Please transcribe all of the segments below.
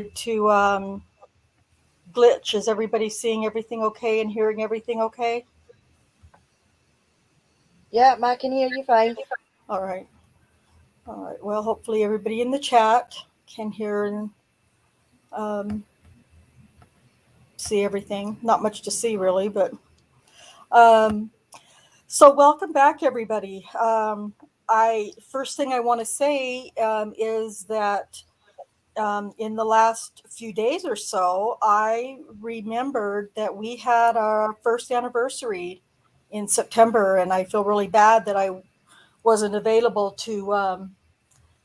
to glitch. Is everybody seeing everything okay and hearing everything okay? Yeah, I can hear you fine. All right. All right. Well, hopefully everybody in the chat can hear and um, see everything. Not much to see really, but um, so welcome back, everybody. I first thing I want to say is that in the last few days or so, I remembered that we had our first anniversary in September, and I feel really bad that I wasn't available to. Well,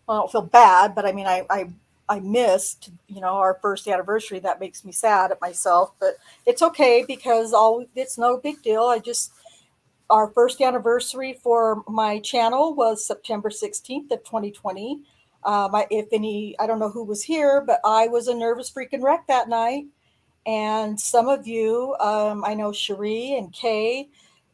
I don't feel bad, but I mean, I missed, our first anniversary. That makes me sad at myself, but it's okay because it's no big deal. Our first anniversary for my channel was September 16th of 2020. I don't know who was here, but I was a nervous freaking wreck that night. And some of you, I know Cherie and Kay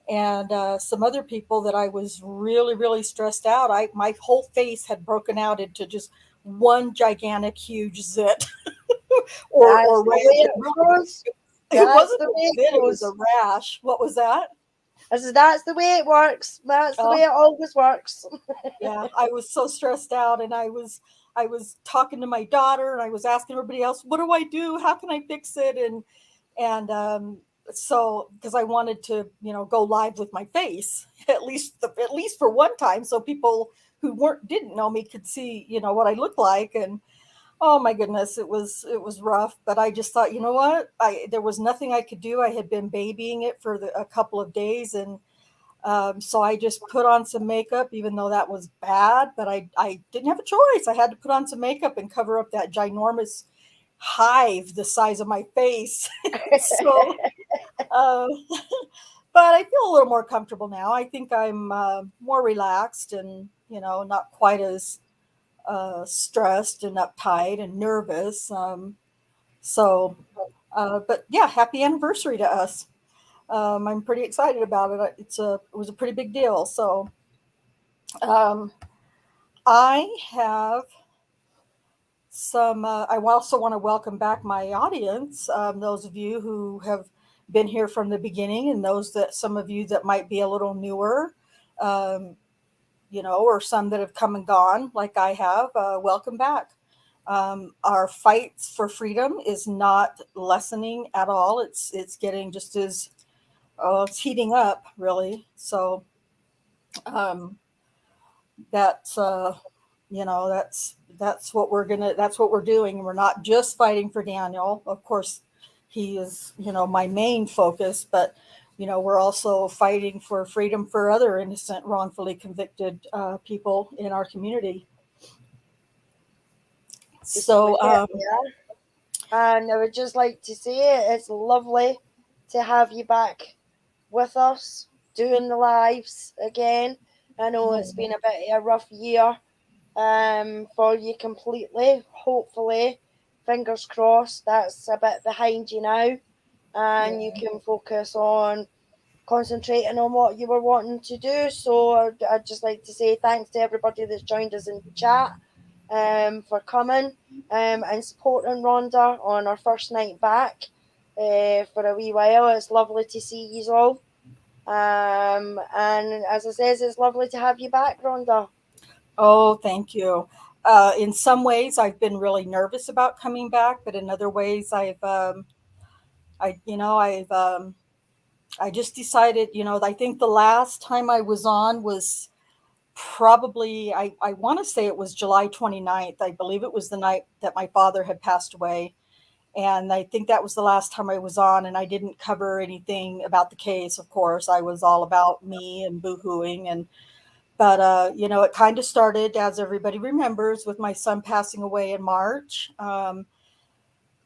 and some other people that I was really, really stressed out. My whole face had broken out into just one gigantic, huge zit, That's or the rash. way it goes. It That's wasn't the a way it zit; it was a goes. rash. What was that? I said, that's the way it works. That's the way Oh, it always works. yeah, I was so stressed out, and I was talking to my daughter, and I was asking everybody else, "What do I do? How can I fix it?" And so because I wanted to, go live with my face at least for one time, so people who didn't know me could see, what I looked like. And oh my goodness, it was rough. But I just thought, you know what, I there was nothing I could do. I had been babying it for a couple of days, and so I just put on some makeup, even though that was bad. But I didn't have a choice. I had to put on some makeup and cover up that ginormous hive the size of my face. So, uh, but I feel a little more comfortable now. I think I'm more relaxed and, not quite as stressed and uptight and nervous. But yeah, happy anniversary to us. I'm pretty excited about it. It was a pretty big deal. So um, I have some. I also want to welcome back my audience. Those of you who have been here from the beginning, and some of you that might be a little newer, um, or some that have come and gone, like I have. Welcome back. Our fights for freedom is not lessening at all. It's getting just as it's heating up, really. So um, that's that's what we're doing. We're not just fighting for Daniel. Of course, he is, my main focus, but we're also fighting for freedom for other innocent, wrongfully convicted people in our community. Just to So, look at yeah. And I would just like to say it's lovely to have you back with us doing the lives again. I know it's been a bit of a rough year for you completely. Hopefully, fingers crossed, that's a bit behind you now, and you yeah. can focus on concentrating on what you were wanting to do. So I'd just like to say thanks to everybody that's joined us in chat for coming and supporting Rhonda on our first night back for a wee while. It's lovely to see you all. And as I says, it's lovely to have you back, Rhonda. Oh, thank you. In some ways, I've been really nervous about coming back, but in other ways, I just decided, I think the last time I was on was probably, I want to say it was July 29th. I believe it was the night that my father had passed away. And I think that was the last time I was on, and I didn't cover anything about the case, of course. I was all about me and boohooing. But it kind of started, as everybody remembers, with my son passing away in March. And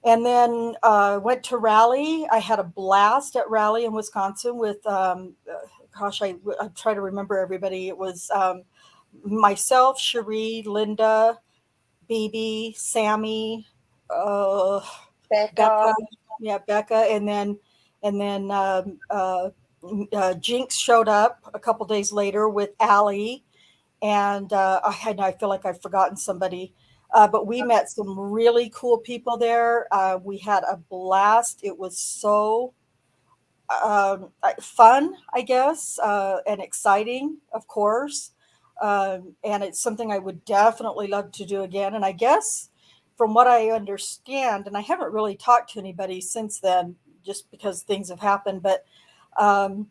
then went to Raleigh. I had a blast at Raleigh in Wisconsin with, gosh, I try to remember everybody. It was myself, Cherie, Linda, BB, Sammy, uh, Becca. Becca, yeah, Becca, and then Jinx showed up a couple days later with Allie, and I feel like I've forgotten somebody. But we met some really cool people there. We had a blast. It was so fun, I guess, and exciting, of course. And it's something I would definitely love to do again. And I guess from what I understand, and I haven't really talked to anybody since then, just because things have happened, but um,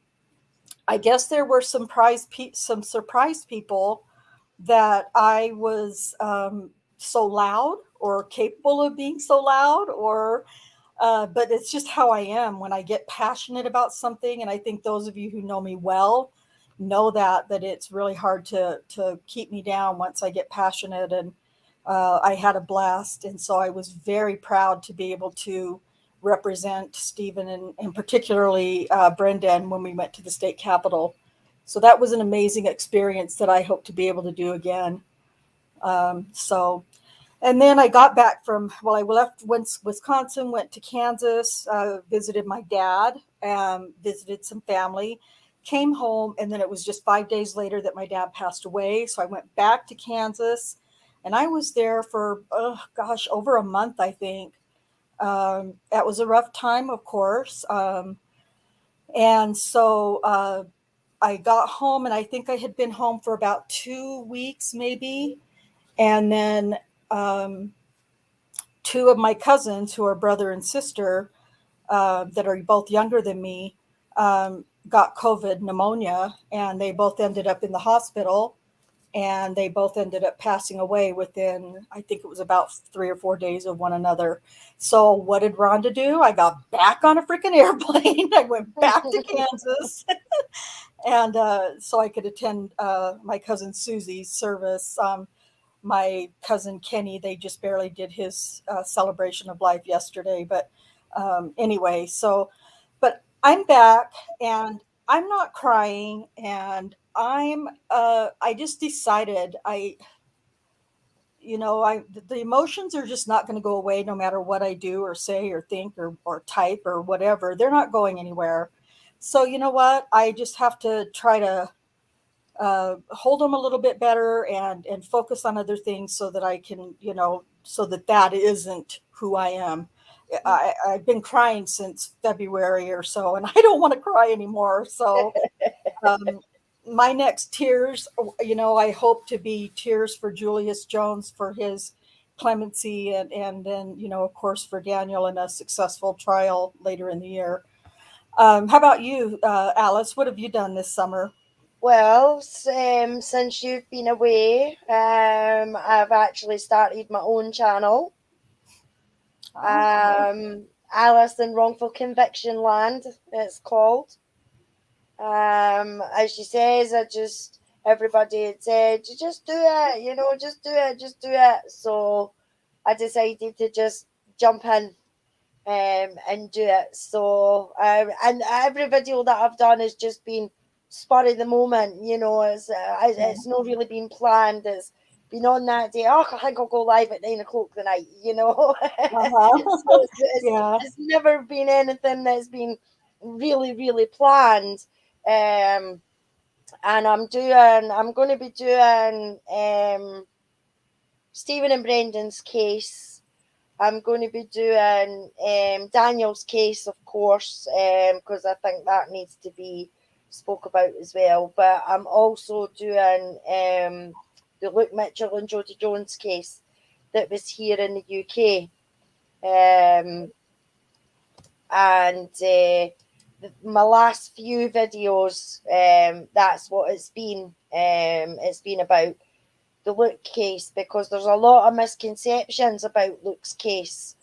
I guess there were some surprised people that I was so loud or capable of being so loud, or but it's just how I am when I get passionate about something. And I think those of you who know me well know that it's really hard to keep me down once I get passionate. And I had a blast, and so I was very proud to be able to represent Stephen and particularly Brendan when we went to the state capitol. So that was an amazing experience that I hope to be able to do again. So and then I got back from, well, I left Wisconsin, went to Kansas, visited my dad, visited some family, came home, and then it was just 5 days later that my dad passed away. So I went back to Kansas, and I was there for, oh gosh, over a month, I think. That was a rough time, of course. And so I got home, and I think I had been home for about 2 weeks, maybe. And then two of my cousins, who are brother and sister, that are both younger than me, got COVID pneumonia, and they both ended up in the hospital, and they both ended up passing away within, I think it was about 3 or 4 days of one another. So what did Rhonda do? I got back on a freaking airplane. I went back to Kansas, and so I could attend my cousin Susie's service. My cousin Kenny, they just barely did his celebration of life yesterday. But anyway, so, but I'm back, and I'm not crying, and I just decided the emotions are just not going to go away no matter what I do or say or think or type or whatever. They're not going anywhere. So, you know what? I just have to try to hold them a little bit better and focus on other things so that I can, so that isn't who I am. I've been crying since February or so, and I don't want to cry anymore. So um, my next tears, I hope to be tears for Julius Jones for his clemency, and then, of course, for Daniel and a successful trial later in the year. How about you, Alice? What have you done this summer? Well, since you've been away, I've actually started my own channel, Oh, Alice in Wrongful Conviction Land, it's called. As she says, everybody had said, just do it, just do it, just do it. So I decided to just jump in and do it. So, and every video that I've done has just been spur of the moment. It's not really been planned. It's been on that day. Oh, I think I'll go live at 9 o'clock tonight. uh-huh. So it's, Yeah. it's never been anything that's been really, really planned. Um, and I'm going to be doing Stephen and Brendan's case. I'm going to be doing Daniel's case, of course, because I think that needs to be spoke about as well. But I'm also doing the Luke Mitchell and Jodie Jones case that was here in the UK. And my last few videos, that's what it's been. It's been about the Luke case, because there's a lot of misconceptions about Luke's case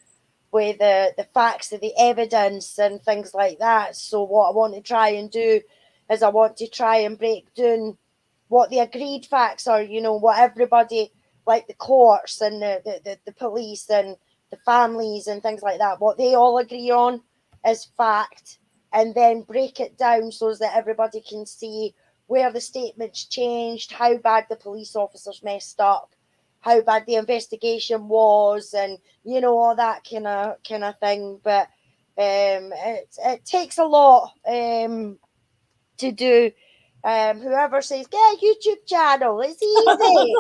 with the facts of the evidence and things like that. So what I want to try and do is I want to try and break down what the agreed facts are, what everybody, like the courts and the police and the families and things like that, what they all agree on is fact, and then break it down so that everybody can see where the statements changed, how bad the police officers messed up, how bad the investigation was, and all that kind of thing. But it takes a lot to do, Whoever says, get a YouTube channel, it's easy.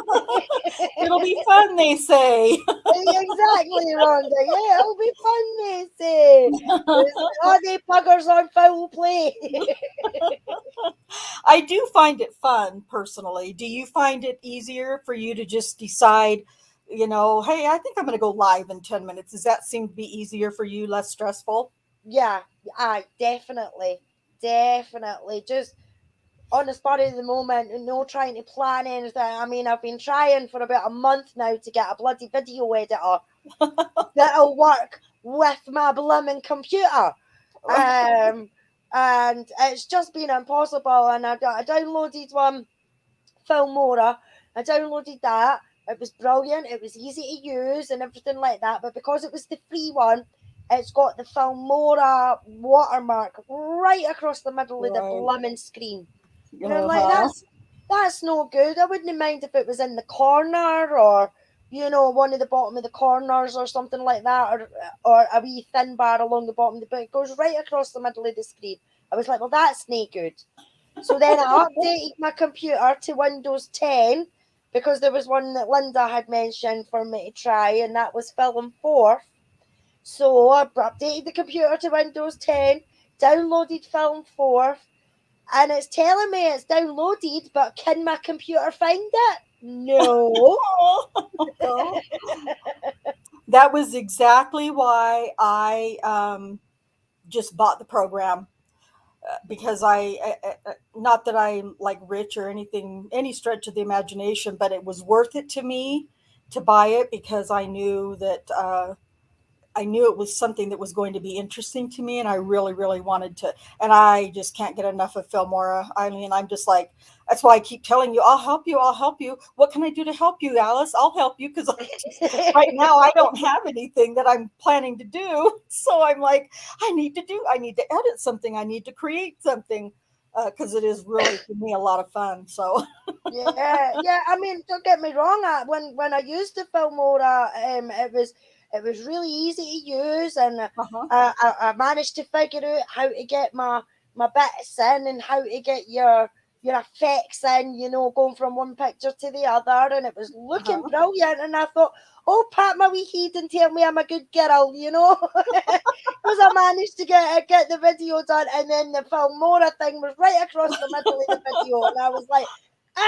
It'll be fun, they say. Exactly, Rhonda. Yeah, it'll be fun, they say. Are they buggers on foul play? I do find it fun personally. Do you find it easier for you to just decide, hey, I think I'm going to go live in 10 minutes? Does that seem to be easier for you, less stressful? Yeah, definitely. Definitely. Just on the spot of the moment and no trying to plan anything. I mean, I've been trying for about a month now to get a bloody video editor that'll work with my blooming computer. Um, and it's just been impossible. And I downloaded one, Filmora. I downloaded that. It was brilliant. It was easy to use and everything like that. But because it was the free one, it's got the Filmora watermark right across the middle of the Right. blooming screen. And I'm like, Uh-huh. that's no good. I wouldn't mind if it was in the corner or one of the bottom of the corners or something like that, or a wee thin bar along the bottom, but it goes right across the middle of the screen. I was like, well, that's no good. So then I updated my computer to Windows 10 because there was one that Linda had mentioned for me to try, and that was Film 4. So I updated the computer to Windows 10, downloaded Film 4, and it's telling me it's downloaded, but can my computer find it? No. That was exactly why I just bought the program, because not that I'm like rich or anything, any stretch of the imagination, but it was worth it to me to buy it because I knew it was something that was going to be interesting to me, and I really, really wanted to. And I just can't get enough of Filmora. I mean, I'm just like, that's why I keep telling you, I'll help you, I'll help you. What can I do to help you, Alice? I'll help you because right now I don't have anything that I'm planning to do. So I'm like, I need to edit something, I need to create something, because it is really for me a lot of fun. So Yeah. I mean, don't get me wrong. When I used the Filmora, it was really easy to use, and uh-huh, I managed to figure out how to get my bits in and how to get your effects in. Going from one picture to the other, and it was looking uh-huh. brilliant. And I thought, oh, pat my wee head and tell me I'm a good girl, because I managed to get the video done, and then the Filmora thing was right across the middle of the video, and I was like, no,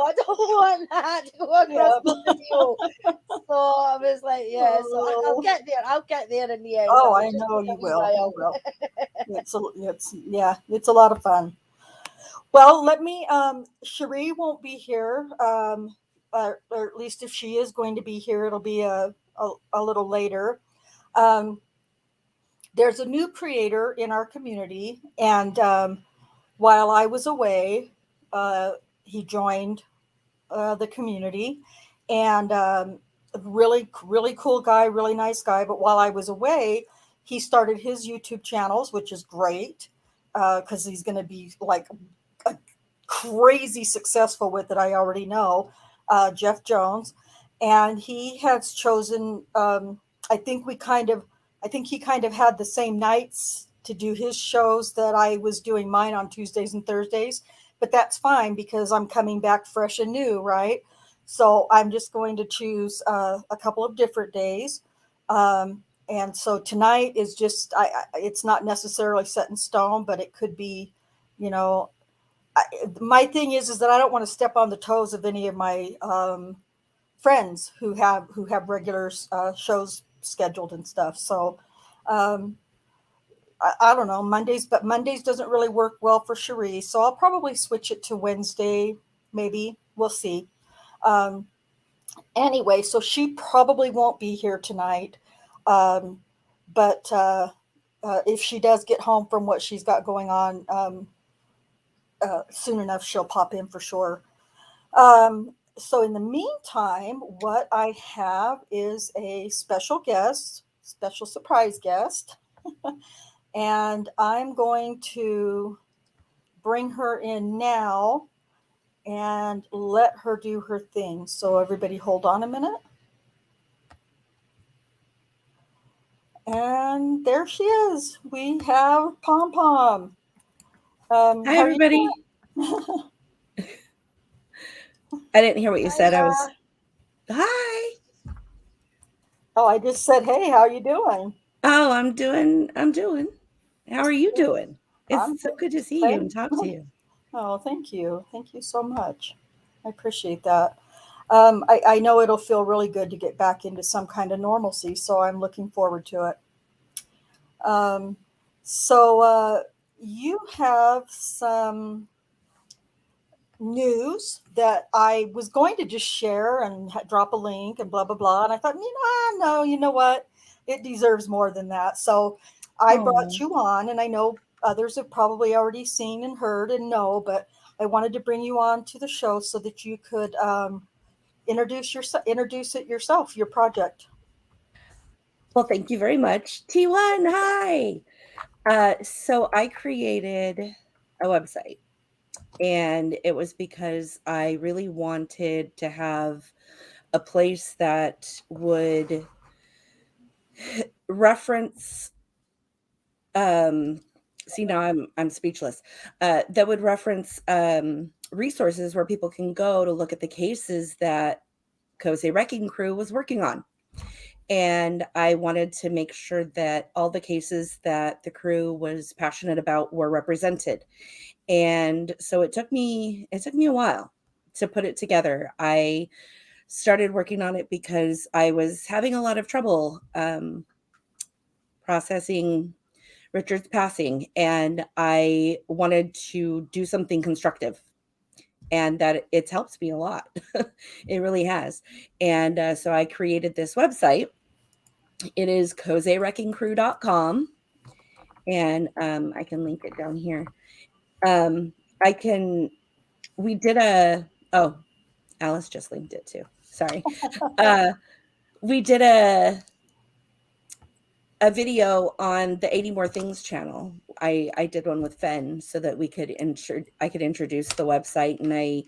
I don't want that to go across Yeah. my video. So I was like, yeah, so I'll Oh, get there. I'll get there in the end. oh, It'll I just know take a you wee will. You while. will. It's a lot of fun. Well, let me. Cherie won't be here, or at least if she is going to be here, it'll be a little later. Um, there's a new creator in our community, and while I was away, uh, he joined the community, and really, really cool guy, really nice guy. But while I was away, he started his YouTube channels, which is great because he's going to be like crazy successful with it. I already know Jeff Jones, and he has chosen. I think we kind of, I think he kind of had the same nights to do his shows that I was doing mine on Tuesdays and Thursdays, but that's fine because I'm coming back fresh and new, right? So I'm just going to choose a couple of different days. And so tonight is just, it's not necessarily set in stone, but it could be, you know, my thing is that I don't want to step on the toes of any of my friends who have regular shows scheduled and stuff. So um, I don't know Mondays, but Mondays doesn't really work well for Cherie. So I'll probably switch it to Wednesday. Maybe we'll see. Um, anyway, so she probably won't be here tonight. Um, but if she does get home from what she's got going on, soon enough, she'll pop in for sure. So in the meantime, what I have is a special guest, special surprise guest, and I'm going to bring her in now and let her do her thing. So everybody hold on a minute. And there she is. We have Pom Pom. Hi, How are you everybody. doing? I didn't hear what you said. I Hiya. was, hi. Oh, I just said, hey, how are you doing? Oh, I'm doing. How are you doing? It's I'm so good. good to see you and Same. talk to you. Oh, thank you. Thank you so much. I appreciate that. I know it'll feel really good to get back into some kind of normalcy, so I'm looking forward to it. Um, so, you have some news that I was going to just share and drop a link and blah blah blah. And I thought, no, you know what? It deserves more than that. So I brought Oh, you on, and I know others have probably already seen and heard and know, but I wanted to bring you on to the show so that you could introduce it yourself, your project. well, thank you very much. T1, hi. So I created a website, and it was because I really wanted to have a place that would reference um see now I'm speechless, that would reference resources where people can go to look at the cases that Kosei Wrecking Crew was working on. And I wanted to make sure that all the cases that the crew was passionate about were represented. And so it took me a while to put it together. I started working on it because I was having a lot of trouble processing Richard's passing, and I wanted to do something constructive, and that it's helped me a lot. It really has. And so I created this website. It is koseiwreckingcrew.com, and I can link it down here. I can, we did oh, Alice just linked it too. Sorry. Uh, we did a video on the 80 More Things channel. I did one with Fen so that I could introduce the website, and I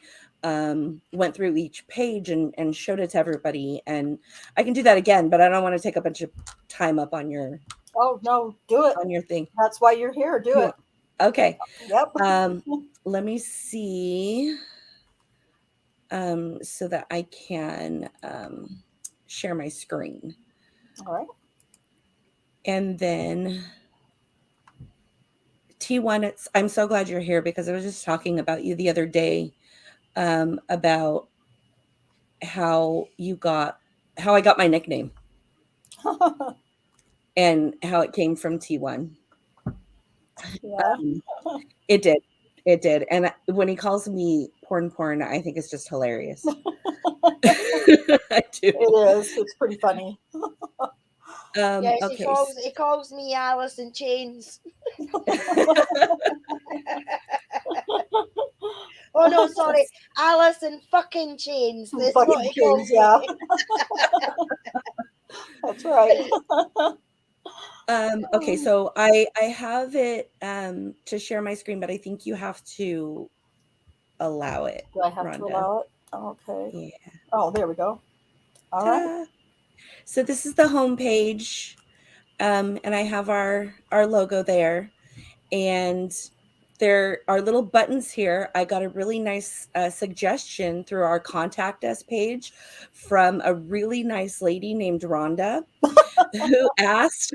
went through each page and showed it to everybody. And I can do that again, but I don't want to take a bunch of time up Oh no, do it. on your thing. That's why you're here. Do Yeah. it. Okay. Yep. Um, Let me see, so that I can share my screen. All right. And then T1, I'm so glad you're here because I was just talking about you the other day, about how you got how I got my nickname and how it came from T1. Yeah. Um, it did. It did. And when he calls me porn, I think it's just hilarious. I do. It is. It's pretty funny. Yes, he Okay. calls he calls me Alice in Chains. Oh no, sorry, That's, Alice in fucking Chains. That's what Fucking he kings, calls yeah. me. That's right. okay, so I have it to share my screen, but I think you have to allow it, Do I have to Rhonda. allow it? Okay. Yeah. Oh, there we go. All right. Ta-da. So this is the home page, and I have our logo there, and there are little buttons here. I got a really nice suggestion through our contact us page from a really nice lady named Rhonda, who asked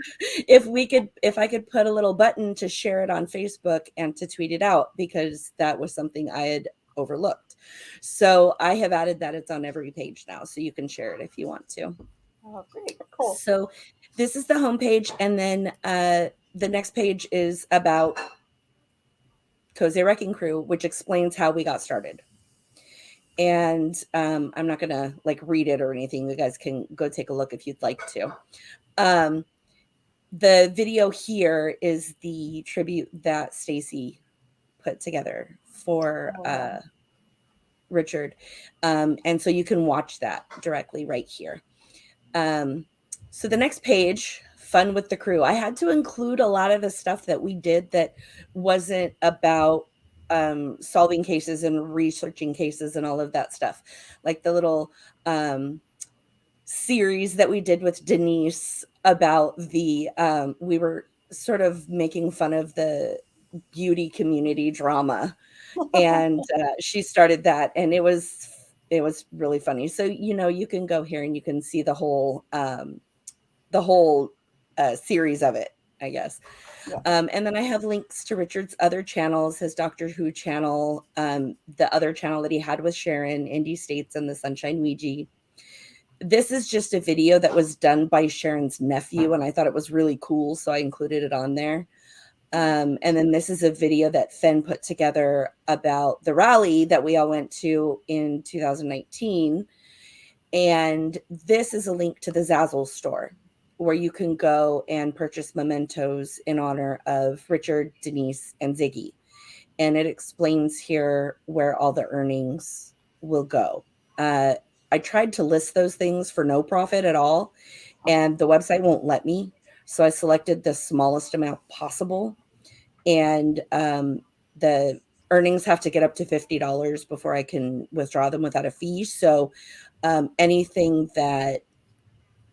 if I could put a little button to share it on Facebook and to tweet it out, because that was something I had overlooked. So I have added that. It's on every page now, so you can share it if you want to. Oh, great. Cool. So this is the homepage, and then the next page is about Kosei Wrecking Crew, which explains how we got started. And I'm not gonna like read it or anything. You guys can go take a look if you'd like to. Um, the video here is the tribute that Stacy put together for Oh, Richard, and so you can watch that directly right here. Um, so the next page, fun with the crew. I had to include a lot of the stuff that we did that wasn't about solving cases and researching cases and all of that stuff, like the little series that we did with Denise about we were sort of making fun of the beauty community drama. And she started that, and it was really funny. So, you can go here and you can see the whole series of it, I guess. Yeah. And then I have links to Richard's other channels, his Doctor Who channel, the other channel that he had with Sharon, Indie States, and the Sunshine Ouija. This is just a video that was done by Sharon's nephew, and I thought it was really cool, so I included it on there. And then this is a video that Fenn put together about the rally that we all went to in 2019. And this is a link to the Zazzle store where you can go and purchase mementos in honor of Richard, Denise, and Ziggy. And it explains here where all the earnings will go. I tried to list those things for no profit at all, and the website won't let me. So I selected the smallest amount possible. And the earnings have to get up to $50 before I can withdraw them without a fee. So anything that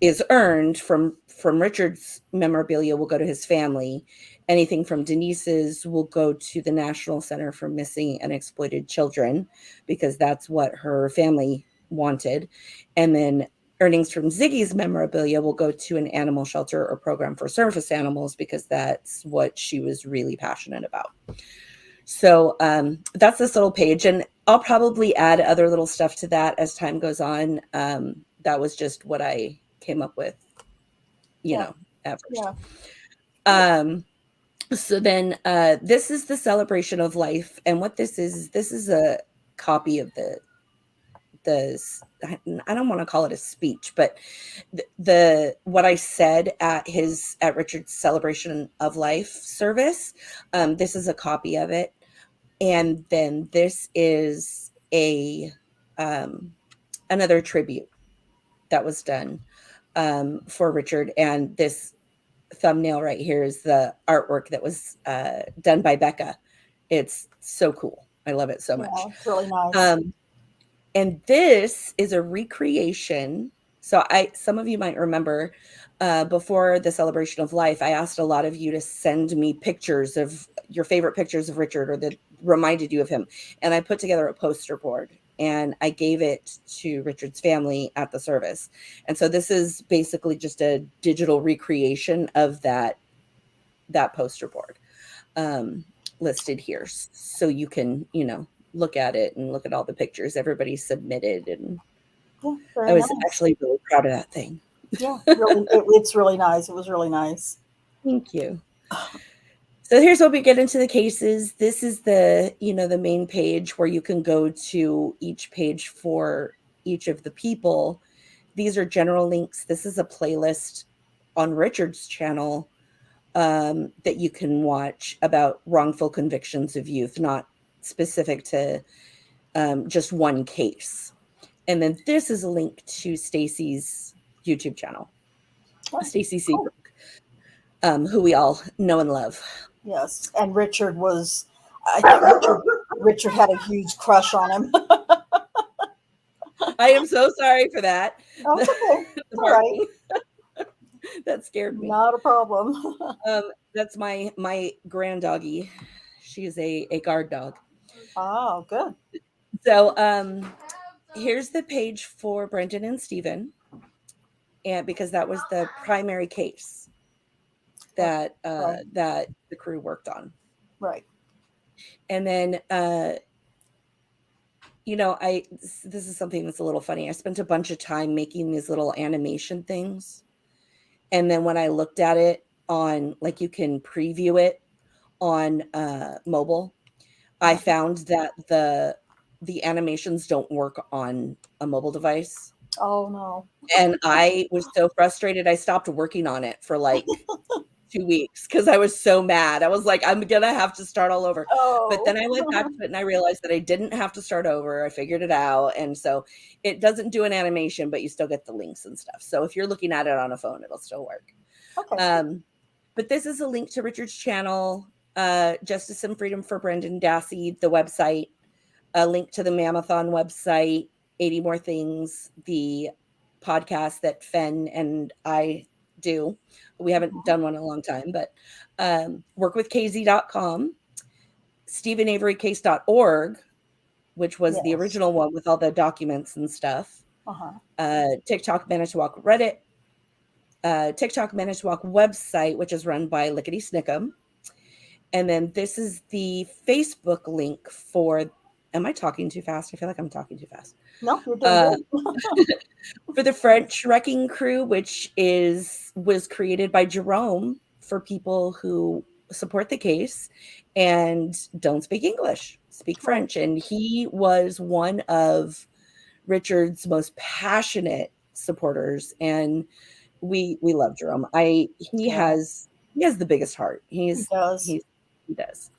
is earned from Richard's memorabilia will go to his family. Anything from Denise's will go to the National Center for Missing and Exploited Children, because that's what her family wanted. And then earnings from Ziggy's memorabilia will go to an animal shelter or program for service animals, because that's what she was really passionate about. So that's this little page, and I'll probably add other little stuff to that as time goes on. That was just what I came up with, at first. Yeah. So then this is the celebration of life, and what this is a copy of the I don't want to call it a speech, but the what I said at Richard's celebration of life service. This is a copy of it. And then this is a another tribute that was done for Richard. And this thumbnail right here is the artwork that was done by Becca. It's so cool. I love it so much. Yeah, it's really nice. And this is a recreation. So some of you might remember before the celebration of life, I asked a lot of you to send me pictures of your favorite pictures of Richard or that reminded you of him. And I put together a poster board and I gave it to Richard's family at the service. And so this is basically just a digital recreation of that poster board listed here. So you can, look at it and look at all the pictures everybody submitted. And I was actually really proud of that thing. Yeah, really, it's really nice. It was really nice. Thank you. So here's where we get into the cases. This is the main page where you can go to each page for each of the people. These are general links. This is a playlist on Richard's channel that you can watch about wrongful convictions of youth, not specific to just one case. And then this is a link to Stacy's YouTube channel, Stacy Seabrook, who we all know and love. Yes, and I think Richard had a huge crush on him. I am so sorry for that. Oh, it's okay. All right. That scared me. Not a problem. That's my grand doggy. She is a guard dog. Oh, good. So here's the page for Brendan and Stephen, and because that was the primary case that that the crew worked on. Right. And then this is something that's a little funny. I spent a bunch of time making these little animation things. And then when I looked at it on, like, you can preview it on mobile, I found that the animations don't work on a mobile device. Oh, no. And I was so frustrated. I stopped working on it for like 2 weeks because I was so mad. I was like, I'm going to have to start all over. Oh. But then I went back to it and I realized that I didn't have to start over. I figured it out. And so it doesn't do an animation, but you still get the links and stuff. So if you're looking at it on a phone, it'll still work. Okay. But this is a link to Richard's channel, Justice and Freedom for Brendan Dassey, the website, a link to the Mammothon website, 80 More Things, the podcast that Fenn and I do. We haven't done one in a long time, but workwithkz.com. StephenAveryCase.org, which was the Yes. original one with all the documents and stuff. Uh-huh. TikTok Manitowoc Reddit, TikTok Manitowoc website, which is run by Lickety Snickum. And then this is the Facebook link for. Am I talking too fast? I feel like I'm talking too fast. No, you're doing good. For the French Wrecking Crew, which was created by Jerome for people who support the case and don't speak English, speak French. And he was one of Richard's most passionate supporters, and we love Jerome. He has the biggest heart. He does. He does.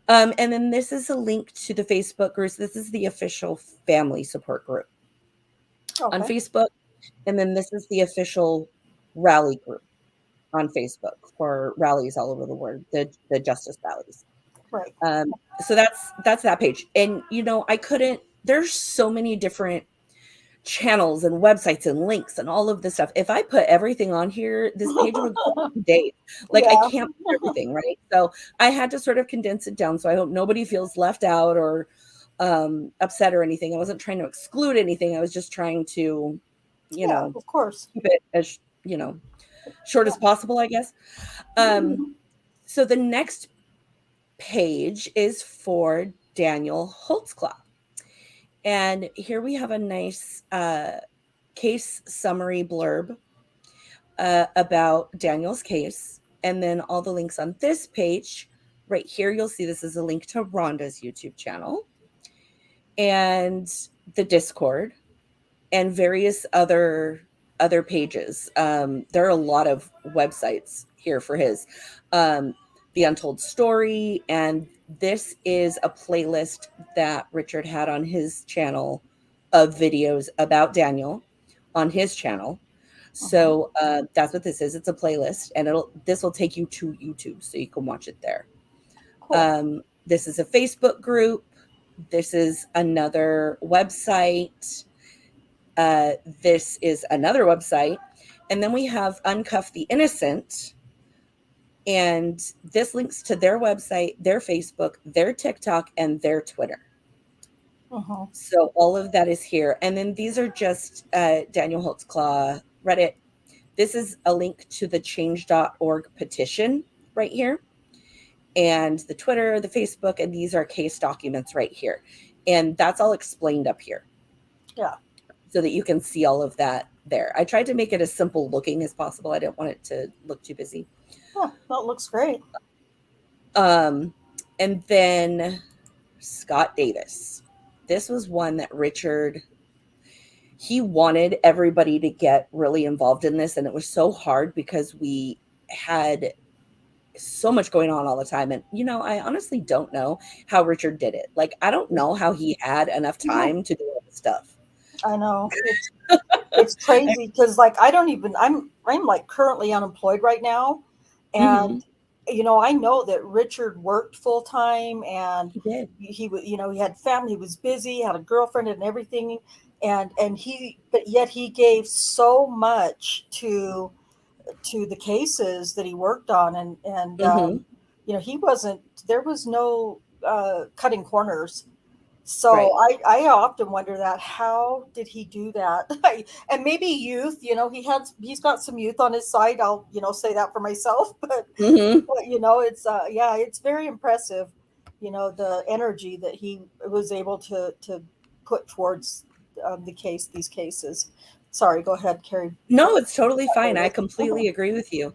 And then this is a link to the Facebook group. So this is the official family support group on Facebook. And then this is the official rally group on Facebook for rallies all over the world, the justice rallies. Right. So that's that page. And there's so many different channels and websites and links and all of this stuff. If I put everything on here, this page would go for days. Like, I can't put everything, right? So I had to sort of condense it down. So I hope nobody feels left out or upset or anything. I wasn't trying to exclude anything. I was just trying to, of course, keep it as short as possible, I guess. So the next page is for Daniel Holtzclaw. And here we have a nice case summary blurb about Daniel's case. And then all the links on this page, right here, you'll see this is a link to Rhonda's YouTube channel and the Discord and various other pages. There are a lot of websites here for his. The Untold Story, and this is a playlist that Richard had on his channel of videos about Daniel on his channel. So that's what this is. It's a playlist, and this will take you to YouTube, so you can watch it there. Cool. This is a Facebook group. This is another website. This is another website, and then we have Uncuff the Innocent. And this links to their website, their Facebook, their TikTok, and their Twitter. So all of that is here. And then these are just Daniel Holtzclaw Reddit. This is a link to the change.org petition right here. And the Twitter, the Facebook, and these are case documents right here. And that's all explained up here. Yeah. So that you can see all of that there. I tried to make it as simple looking as possible. I didn't want it to look too busy. Oh, that looks great. And then Scott Davis. This was one that Richard, he wanted everybody to get really involved in this. And it was so hard because we had so much going on all the time. And, I honestly don't know how Richard did it. Like, I don't know how he had enough time to do all this stuff. I know. It's crazy because, like, I'm like currently unemployed right now. And, I know that Richard worked full time, and he did. He had family, he was busy, had a girlfriend and everything. But yet he gave so much to the cases that he worked on. And there was no cutting corners. So right. I often wonder that, how did he do that? And maybe youth, he's got some youth on his side. I'll, say that for myself, but it's very impressive, the energy that he was able to put towards these cases. Sorry, go ahead, Carrie. No, it's totally fine. I completely agree with you.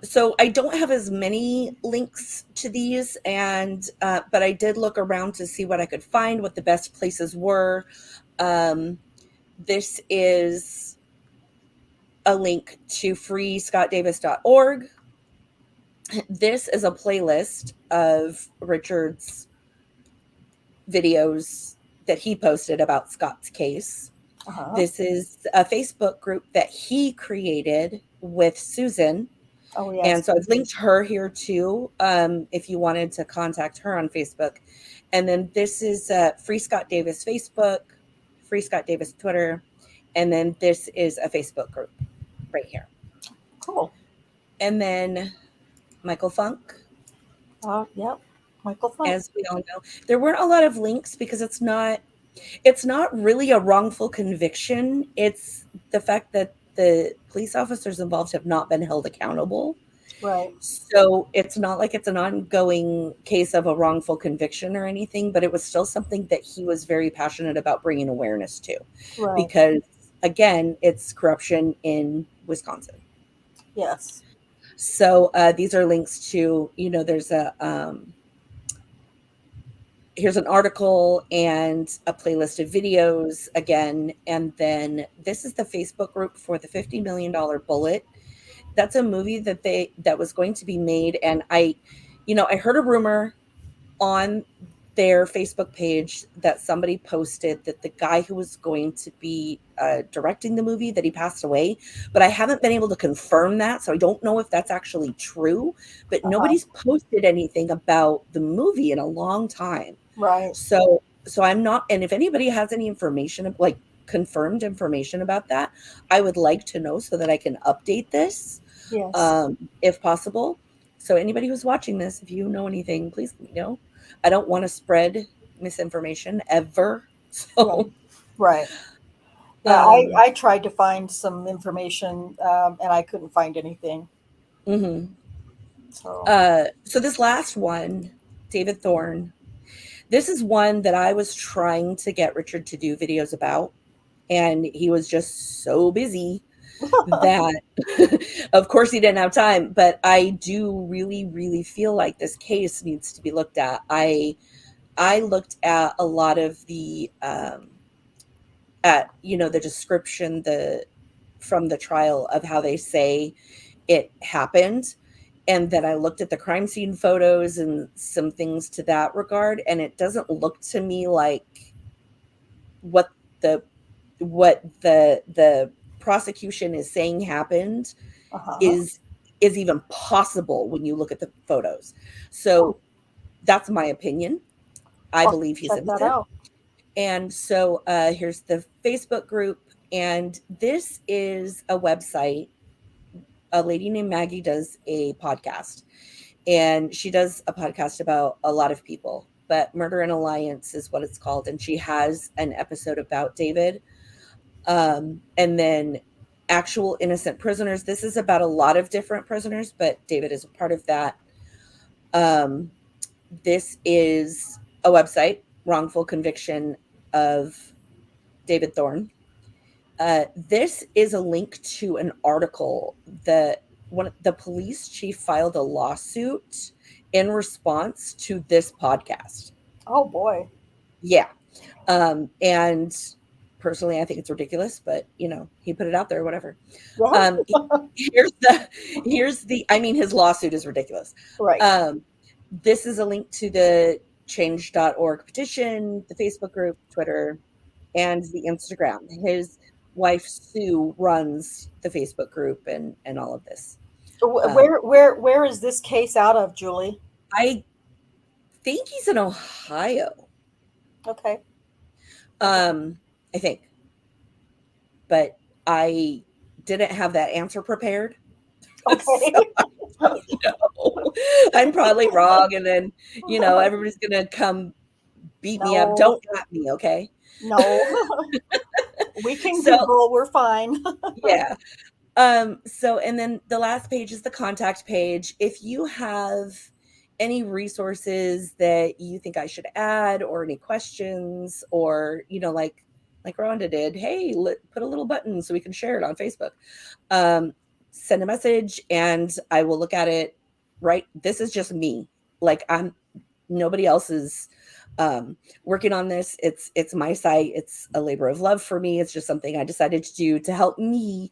So I don't have as many links to these, but I did look around to see what I could find, what the best places were. This is a link to freescottdavis.org. This is a playlist of Richard's videos that he posted about Scott's case. This is a Facebook group that he created with Susan. Oh, yes. And so I've linked her here too, if you wanted to contact her on Facebook. And then this is Free Scott Davis Facebook, Free Scott Davis Twitter, and then this is a Facebook group right here. Cool. And then Michael Funk. Yep. Michael Flynn. as we all know. There weren't a lot of links because it's not really a wrongful conviction. It's the fact that the police officers involved have not been held accountable. Right. So it's not like it's an ongoing case of a wrongful conviction or anything, but it was still something that he was very passionate about bringing awareness to. Right. Because, again, it's corruption in Wisconsin. Yes. So these are links to, there's here's an article and a playlist of videos again. And then this is the Facebook group for the $50 million Bullet. That's a movie that was going to be made. And I heard a rumor on their Facebook page that somebody posted that the guy who was going to be directing the movie, that he passed away, but I haven't been able to confirm that. So I don't know if that's actually true, but nobody's posted anything about the movie in a long time. Right. So I'm not, and if anybody has any information, like confirmed information about that, I would like to know so that I can update this, Yes. if possible. So anybody who's watching this, if you know anything, please let me know. I don't want to spread misinformation ever. So right. Yeah, I tried to find some information and I couldn't find anything. Mm-hmm. So this last one, David Thorne, this is one that I was trying to get Richard to do videos about, and he was just so busy that of course he didn't have time. But I do really, really feel like this case needs to be looked at. I looked at a lot of the the description from the trial of how they say it happened, and then I looked at the crime scene photos and some things to that regard, and it doesn't look to me like what the prosecution is saying happened is even possible when you look at the photos. So that's my opinion. I believe he's innocent. And so here's the Facebook group, and this is a website. A lady named Maggie does a podcast, and she does a podcast about a lot of people, but Murder and Alliance is what it's called. And she has an episode about David. And then actual innocent prisoners. This is about a lot of different prisoners, but David is a part of that. This is a website, Wrongful Conviction of David Thorne. This is a link to an article that the police chief filed a lawsuit in response to this podcast. Oh boy. Yeah. And personally, I think it's ridiculous, but he put it out there, whatever. Here's the, I mean, his lawsuit is ridiculous. Right. This is a link to the change.org petition, the Facebook group, Twitter, and the Instagram. His wife, Sue, runs the Facebook group and all of this. Where is this case out of, Julie? I think he's in Ohio. Okay. I think. But I didn't have that answer prepared. Okay. So I'm probably wrong, and then everybody's gonna come beat me up. Don't at me, okay? No. We can Google, we're fine. Yeah. So, and then the last page is the contact page. If you have any resources that you think I should add, or any questions, or like Rhonda did, hey, put a little button so we can share it on Facebook. Send a message and I will look at it. Right. This is just me. Like nobody else is working on this. It's my site. It's a labor of love for me. It's just something I decided to do to help me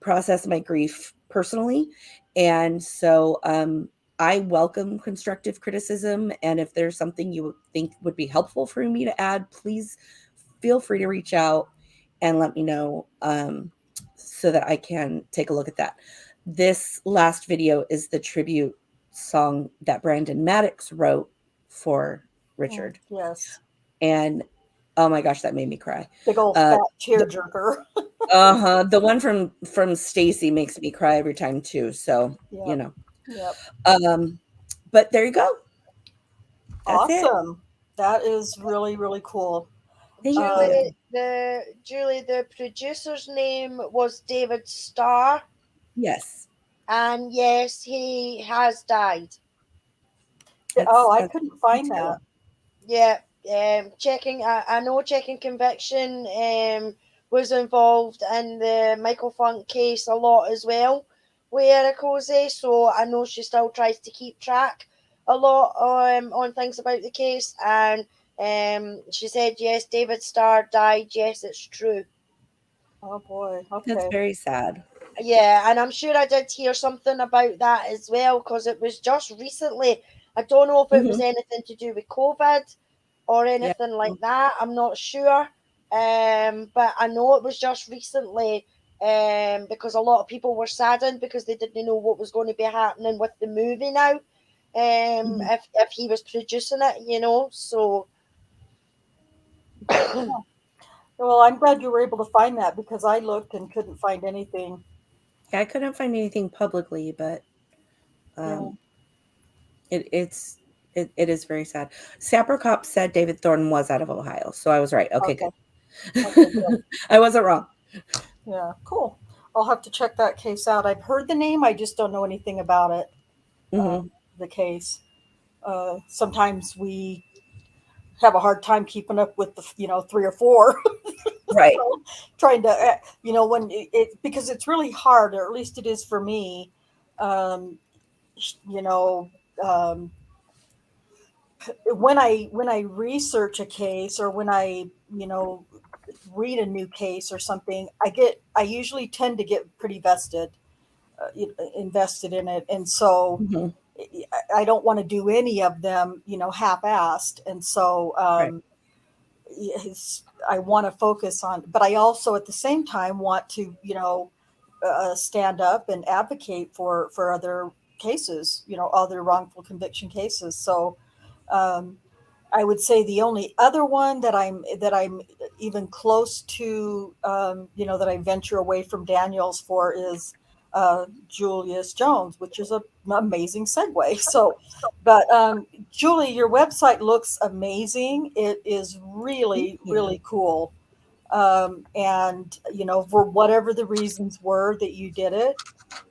process my grief personally. And so I welcome constructive criticism. And if there's something you think would be helpful for me to add, please feel free to reach out and let me know so that I can take a look at that. This last video is the tribute song that Brandon Maddox wrote for Richard. Yes. And oh my gosh, that made me cry. Big old fat tearjerker. The one from Stacy makes me cry every time too. So, Yep. But there you go. That's it. Awesome. That is really, really cool. Thank Julie, you. the producer's name was David Starr, Yes. and yes, he has died. Oh, I That's couldn't me find too. that. Yeah, checking. I know checking conviction was involved in the Michael Funk case a lot as well with Eric Jose, so I know she still tries to keep track a lot on things about the case. And she said yes, David Starr died. Yes, it's true. Oh boy. That's Okay. very sad. Yeah, and I'm sure I did hear something about that as well because it was just recently. I don't know if it was Hmm. anything to do with COVID or Yeah. anything like that. I'm not sure. But I know it was just recently because a lot of people were saddened because they didn't know what was going to be happening with the movie now. Hmm. If he was producing it, so Well, I'm glad you were able to find that because I looked and couldn't find anything. Yeah, I couldn't find anything publicly, but Yeah. um, it is very sad. Sapper Cop said David Thorne was out of Ohio, so I was right. Okay, Okay. Okay, good. good. I wasn't wrong. Yeah, cool. I'll have to check that case out. I've heard the name, I just don't know anything about it. Hmm. The case. Sometimes we have a hard time keeping up with the, three or four. Right. So trying to, when because it's really hard, or at least it is for me. Um, you know, um, when I research a case or when I, read a new case or something, I usually tend to get pretty invested in it, and so Hmm. I don't want to do any of them, half-assed, and so Right. I want to focus on, but I also at the same time want to, stand up and advocate for other cases, other wrongful conviction cases. So um, I would say the only other one that I'm even close to, that I venture away from Daniels for is Julius Jones, which is an amazing segue. So, but Julie, your website looks amazing. It is Thank really, you. really cool. And for whatever the reasons were that you did it,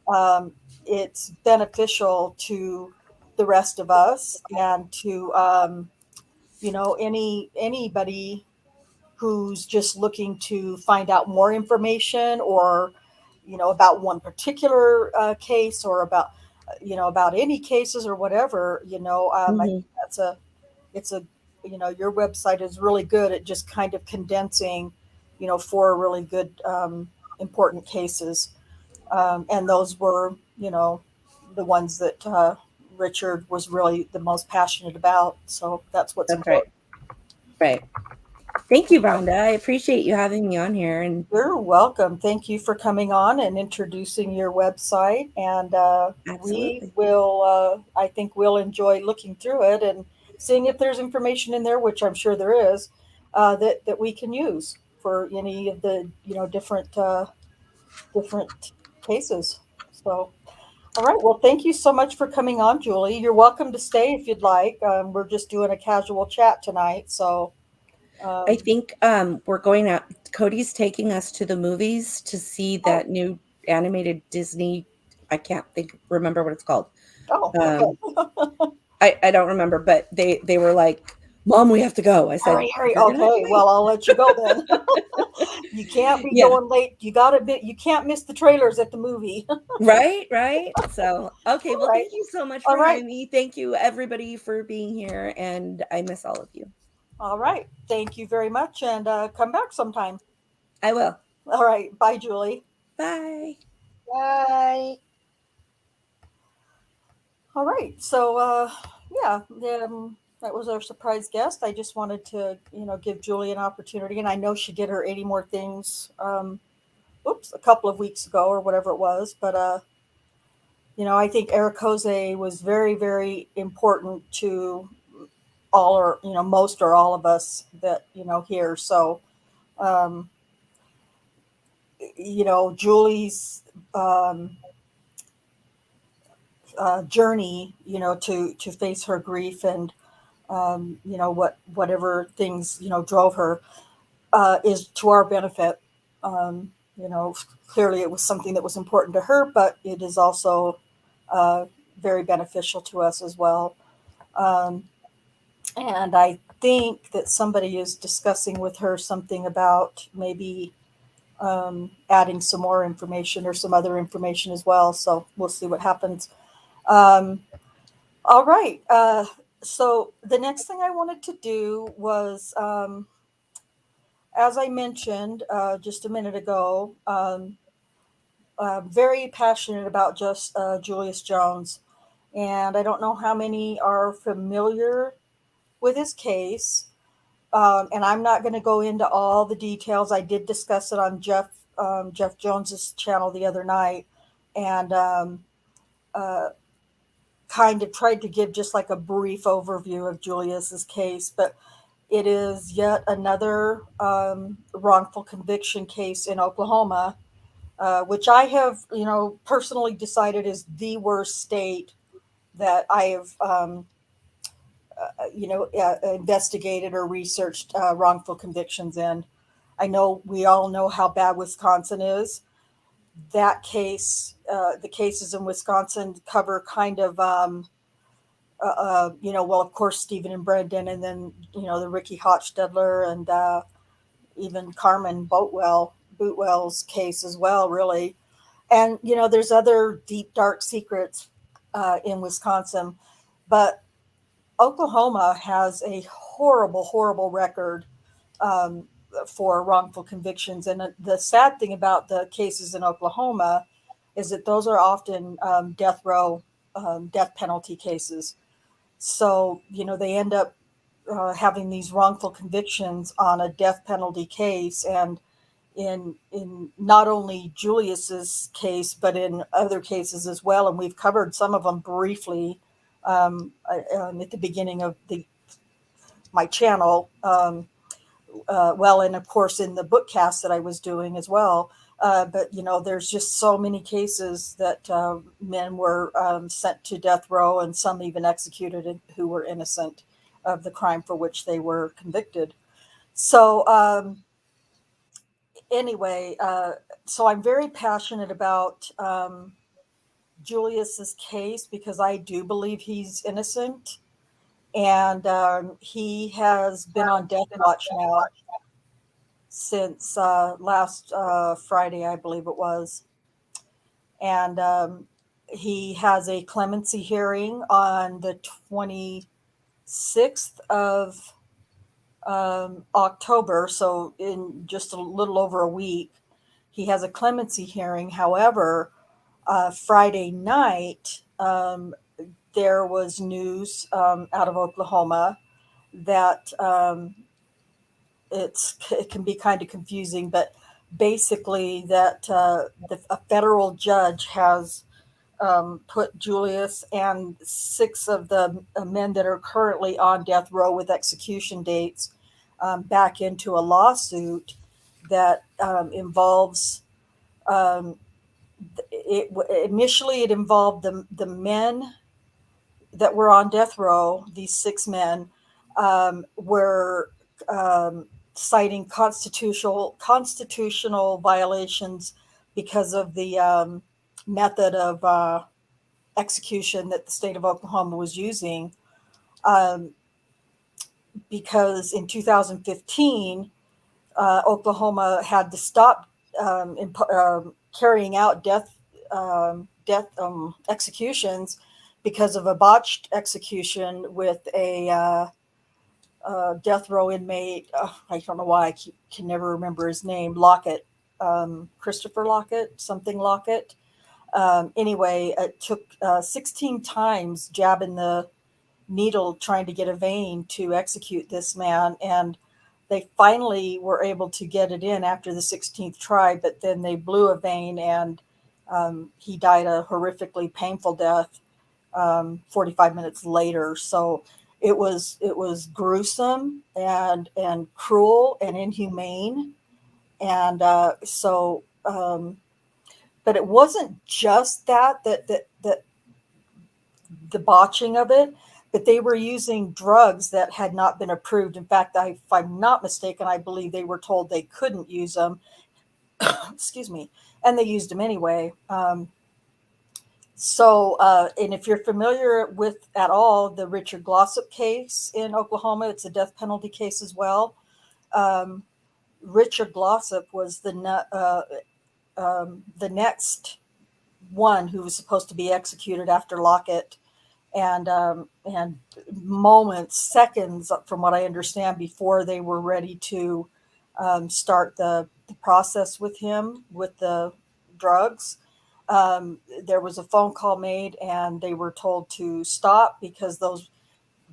um, it's beneficial to the rest of us and to anybody who's just looking to find out more information, or about one particular case, or about any cases or whatever. I Hmm. think it's a your website is really good at just kind of condensing four really good important cases, and those were the ones that Richard was really the most passionate about, so that's what's That's right. important. Right. Thank you, Rhonda. I appreciate you having me on here. And You're welcome. Thank you for coming on and introducing your website. And we absolutely. will, I think we'll enjoy looking through it and seeing if there's information in there, which I'm sure there is, that we can use for any of the, different cases. So, all right. Well, thank you so much for coming on, Julie. You're welcome to stay if you'd like. We're just doing a casual chat tonight. So, I um, think we're going out. Cody's taking us to the movies to see oh, that new animated Disney. I can't remember what it's called. oh, Um, okay. I don't remember, but they were like, "Mom, we have to go." I said, Hurry, hurry. "You're gonna have to Okay, well, wait." I'll let you go then. You can't be Yeah, going late. You can't miss the trailers at the movie. right, right. So, okay. All Well, right. thank you so much All for right. having me. Thank you, everybody, for being here, and I miss all of you. All right. Thank you very much, and come back sometime. I will. All right. Bye, Julie. Bye. bye. All right. So, yeah, that was our surprise guest. I just wanted to, give Julie an opportunity, and I know she did her 80 more things, a couple of weeks ago or whatever it was. But, I think Eric Jose was very, very important to all, or most or all of us that here. So, um, Julie's journey, to face her grief and whatever things drove her is to our benefit. Clearly it was something that was important to her, but it is also very beneficial to us as well. Um, and I think that somebody is discussing with her something about maybe adding some more information or some other information as well. So we'll see what happens. Um, all right. So the next thing I wanted to do was, as I mentioned just a minute ago, very passionate about just Julius Jones. And I don't know how many are familiar with his case. And I'm not going to go into all the details. I did discuss it on Jeff Jones's channel the other night, and uh, kind of tried to give just like a brief overview of Julius's case. But it is yet another wrongful conviction case in Oklahoma, which I have, personally decided is the worst state that I have, investigated or researched wrongful convictions in. I know we all know how bad Wisconsin is. That case, the cases in Wisconsin cover kind of, well, of course, Stephen and Brendan, and then, the Ricky Hochstedler and even Carmen Bootwell's case as well, really. And, there's other deep, dark secrets in Wisconsin. But Oklahoma has a horrible, horrible record um, for wrongful convictions. And the sad thing about the cases in Oklahoma is that those are often death row, death penalty cases. So, they end up having these wrongful convictions on a death penalty case. And in not only Julius's case, but in other cases as well. And we've covered some of them briefly at the beginning of my channel. And of course in the bookcast that I was doing as well. But there's just so many cases that men were sent to death row, and some even executed who were innocent of the crime for which they were convicted. So anyway, so I'm very passionate about Julius's case because I do believe he's innocent, and he has been on death watch now since last Friday, I believe it was. And he has a clemency hearing on the 26th of October, so in just a little over a week. He has a clemency hearing. However, Friday night, there was news out of Oklahoma that it can be kind of confusing, but basically that a federal judge has put Julius and 6 of the men that are currently on death row with execution dates back into a lawsuit that involves initially it involved the men that were on death row. These 6 men were citing constitutional violations because of the method of execution that the state of Oklahoma was using. Because in 2015, Oklahoma had to stop carrying out death executions because of a botched execution with a death row inmate. I don't know why can never remember his name. Lockett, Christopher Lockett, something Lockett. Anyway, it took 16 times jabbing the needle trying to get a vein to execute this man, and they finally were able to get it in after the 16th try, but then they blew a vein, and he died a horrifically painful death 45 minutes later. So it was gruesome and cruel and inhumane. And but it wasn't just that the botching of it. but they were using drugs that had not been approved. In fact, if I'm not mistaken, I believe they were told they couldn't use them. Excuse me. And they used them anyway. And if you're familiar with at all the Richard Glossip case in Oklahoma, it's a death penalty case as well. Richard Glossip was the next one who was supposed to be executed after Lockett, and seconds, from what I understand, before they were ready to start the process with him with the drugs. There was a phone call made, and they were told to stop because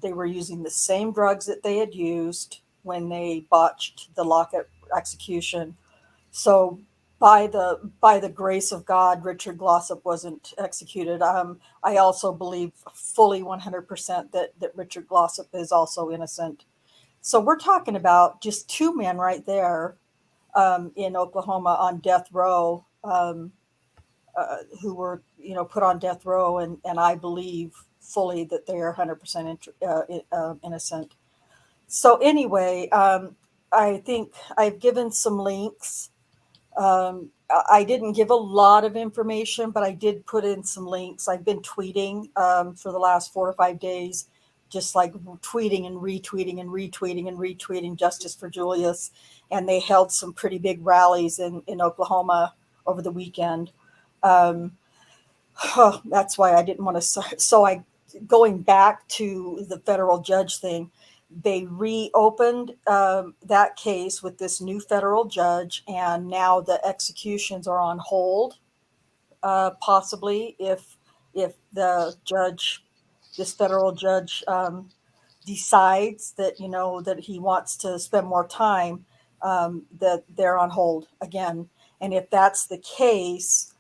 they were using the same drugs that they had used when they botched the Lockett execution. So by the grace of God, Richard Glossip wasn't executed. I also believe fully 100% that Richard Glossip is also innocent. So we're talking about just two men right there in Oklahoma on death row, who were put on death row, and I believe fully that they are 100% innocent. So anyway, I think I've given some links. I didn't give a lot of information, but I did put in some links. I've been tweeting for the last 4 or 5 days, just like tweeting and retweeting and retweeting and retweeting Justice for Julius. And they held some pretty big rallies in Oklahoma over the weekend. That's why I didn't want to. Going back to the federal judge thing, they reopened that case with this new federal judge, and now the executions are on hold. Possibly, if this federal judge decides that that he wants to spend more time, that they're on hold again. And if that's the case,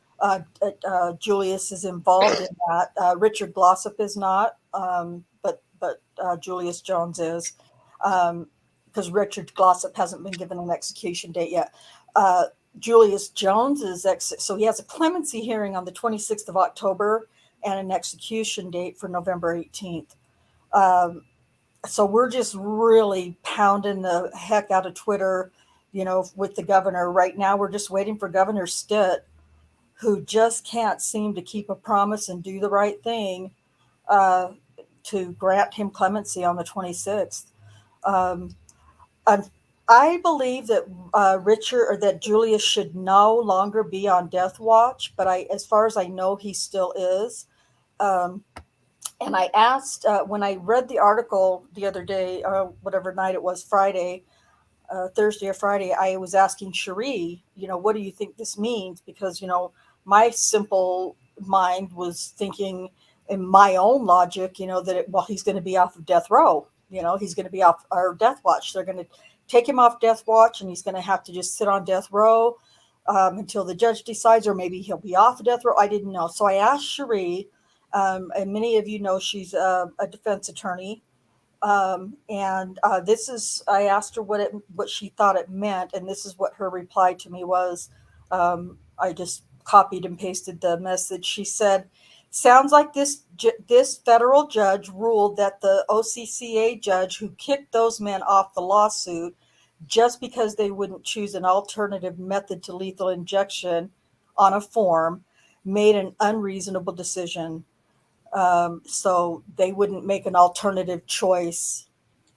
Julius is involved in that. Richard Glossip is not, but Julius Jones is, because Richard Glossip hasn't been given an execution date yet. Julius Jones is so he has a clemency hearing on the 26th of October and an execution date for November 18th. So we're just really pounding the heck out of Twitter, with the governor. Right now, we're just waiting for Governor Stitt, who just can't seem to keep a promise and do the right thing, to grant him clemency on the 26th. I believe that that Julius should no longer be on death watch, but as far as I know, he still is. And I asked, when I read the article the other day, whatever night it was, Friday, Thursday or Friday, I was asking Cherie, what do you think this means? Because, my simple mind was thinking in my own logic, that, he's going to be off of death row. He's going to be off our death watch. They're going to take him off death watch, and he's going to have to just sit on death row until the judge decides, or maybe he'll be off of death row. I didn't know. So I asked Cherie, and many of you know she's a defense attorney. I asked her what she thought it meant, and this is what her reply to me was. I just copied and pasted the message. She said, "Sounds like this federal judge ruled that the OCCA judge who kicked those men off the lawsuit just because they wouldn't choose an alternative method to lethal injection on a form made an unreasonable decision. So they wouldn't make an alternative choice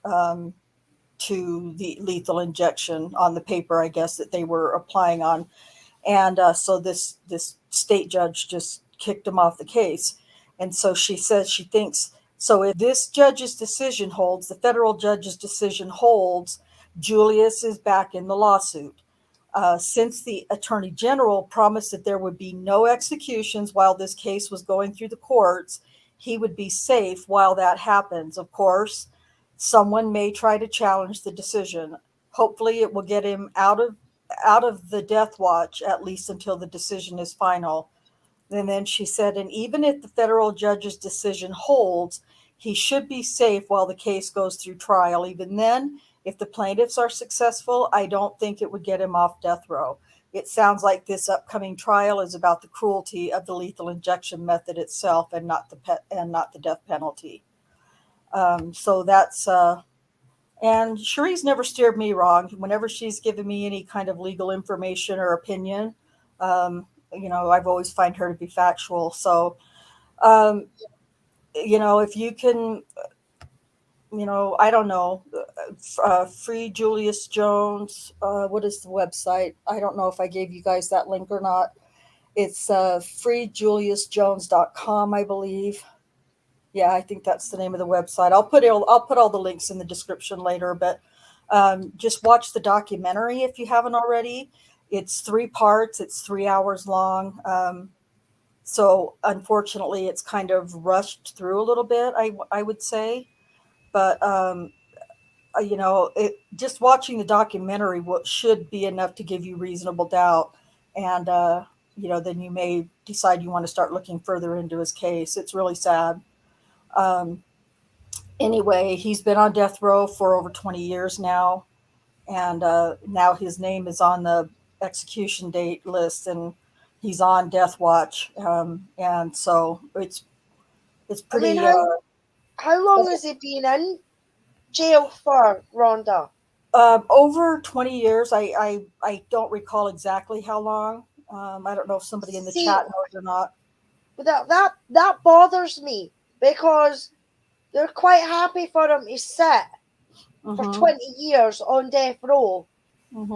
to the lethal injection on the paper, I guess, that they were applying on. And so this state judge just kicked him off the case. And so she says she thinks, so if this judge's decision holds, the federal judge's decision holds, Julius is back in the lawsuit. Since the attorney general promised that there would be no executions while this case was going through the courts, he would be safe while that happens. Of course, someone may try to challenge the decision. Hopefully it will get him out of the death watch, at least until the decision is final." And then she said, and even if the federal judge's decision holds, he should be safe while the case goes through trial. Even then, if the plaintiffs are successful, I don't think it would get him off death row. It sounds like this upcoming trial is about the cruelty of the lethal injection method itself, and not the death penalty. So that's and Cherie's never steered me wrong. Whenever she's given me any kind of legal information or opinion, I've always find her to be factual. So, um, if you can, I don't know, free Julius Jones. What is the website? I don't know if I gave you guys that link or not. It's freejuliusjones.com, I believe. Yeah, I think that's the name of the website. I'll put all the links in the description later, but just watch the documentary if you haven't already. It's 3 parts. It's 3 hours long. So unfortunately, it's kind of rushed through a little bit. I would say, but just watching the documentary should be enough to give you reasonable doubt, and then you may decide you want to start looking further into his case. It's really sad. Um, anyway, he's been on death row for over 20 years now, and now his name is on the execution date list, and he's on death watch. And so it's I mean, pretty. how long has he been in jail for, Rhonda? Over 20 years. I don't recall exactly how long. I don't know if somebody in the See, chat knows or not. that bothers me because they're quite happy for him to sit for 20 years on death row.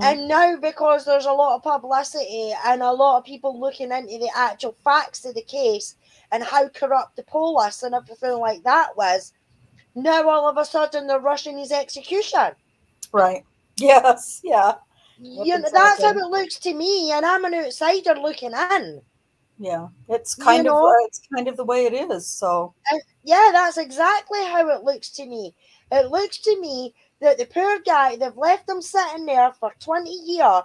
And now, because there's a lot of publicity and a lot of people looking into the actual facts of the case and how corrupt the police and everything like that was, now all of a sudden they're rushing his execution. Right. Yes. Yeah. Yep, that's how it looks to me, and I'm an outsider looking in. Yeah, it's kind of the way it is. So yeah, that's exactly how it looks to me. It looks to me that the poor guy, they've left him sitting there for 20 years,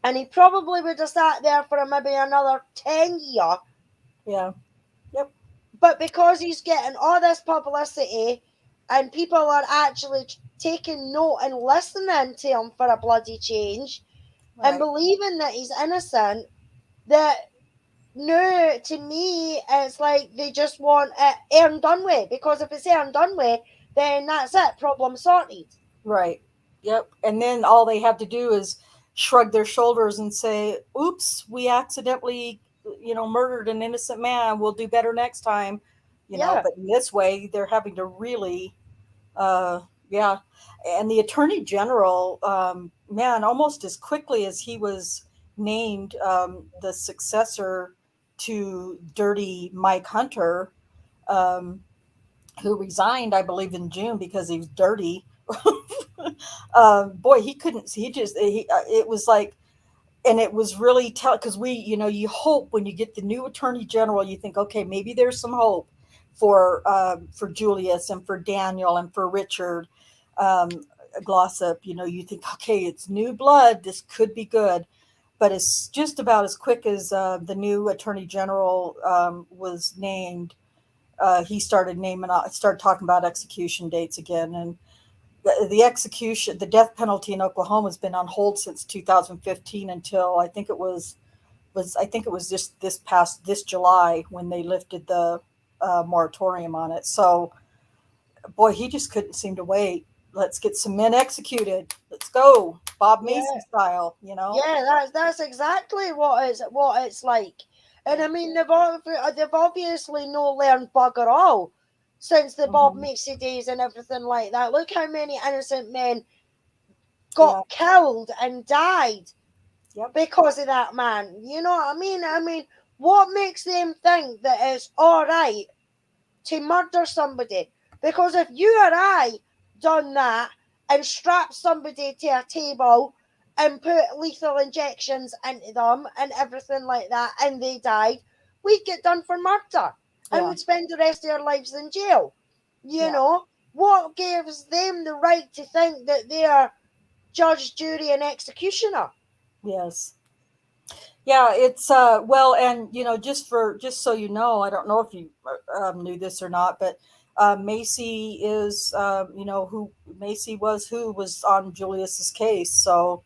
and he probably would have sat there for maybe another 10 years. Yeah. Yep. But because he's getting all this publicity and people are actually taking note and listening to him for a bloody change, and believing that he's innocent, that no, to me, it's like they just want it earned done with. Because if it's earned done with, then that's it, problem sorted. Right. Yep. And then all they have to do is shrug their shoulders and say, oops, we accidentally, murdered an innocent man. We'll do better next time. But in this way, they're having to really, yeah. And the attorney general, man, almost as quickly as he was named the successor to Dirty Mike Hunter, who resigned, I believe, in June because he was dirty. Boy, he couldn't. It was like, and it was really because you hope when you get the new attorney general, you think, okay, maybe there's some hope for Julius and for Daniel and for Richard Glossip. You think, okay, it's new blood. This could be good. But it's just about as quick as the new attorney general was named. He started talking about execution dates again, and the death penalty in Oklahoma has been on hold since 2015 until I think it was just this July when they lifted the moratorium on it. So, boy, he just couldn't seem to wait. Let's get some men executed. Let's go, Bob Macy style. Yeah, that's exactly what it's like. And I mean, they've obviously no learned bugger all since the Bob Macy days and everything like that. Look how many innocent men got killed and died because of that man. You know what I mean? I mean, what makes them think that it's all right to murder somebody? Because if you or I done that and strapped somebody to a table and put lethal injections into them and everything like that, and they died, we'd get done for murder and would spend the rest of our lives in jail. You know, what gives them the right to think that they're judge, jury, and executioner? Yes. Yeah, it's well, and just so you know, I don't know if you knew this or not, but Macy is who Macy was, who was on Julius's case. So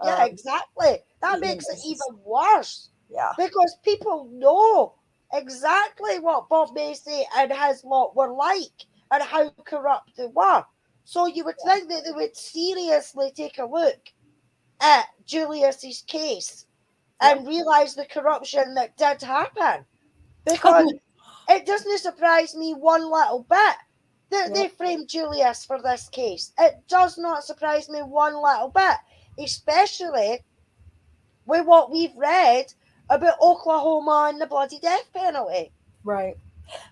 yeah, exactly. That makes it even worse. Yeah, because people know exactly what Bob Macy and his lot were like and how corrupt they were. So you would think that they would seriously take a look at Julius's case and realise the corruption that did happen. Because it doesn't surprise me one little bit that they framed Julius for this case. It does not surprise me one little bit, especially with what we've read about Oklahoma and the bloody death penalty. Right.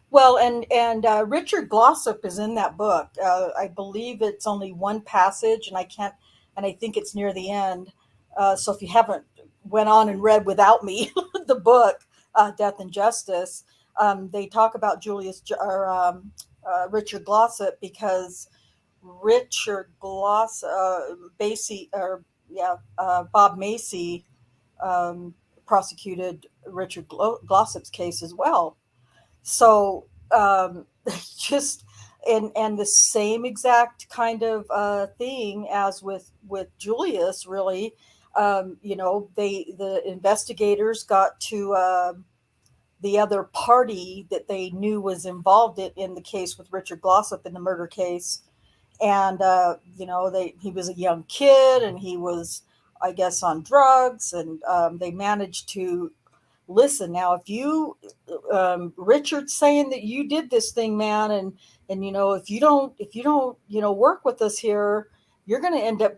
Well, and Richard Glossip is in that book. I believe it's only one passage, and I think it's near the end. So if you haven't went on and read without me the book, Death and Justice, they talk about Richard Glossip, because Richard Bob Macy prosecuted Richard Glossip's case as well. So just and the same exact kind of thing as with Julius, really. The investigators got to the other party that they knew was involved in the case with Richard Glossip, in the murder case. And he was a young kid, and he was, I guess, on drugs, and they managed to listen. Now, if you Richard's saying that you did this thing, man, and if you don't work with us here, you're going to end up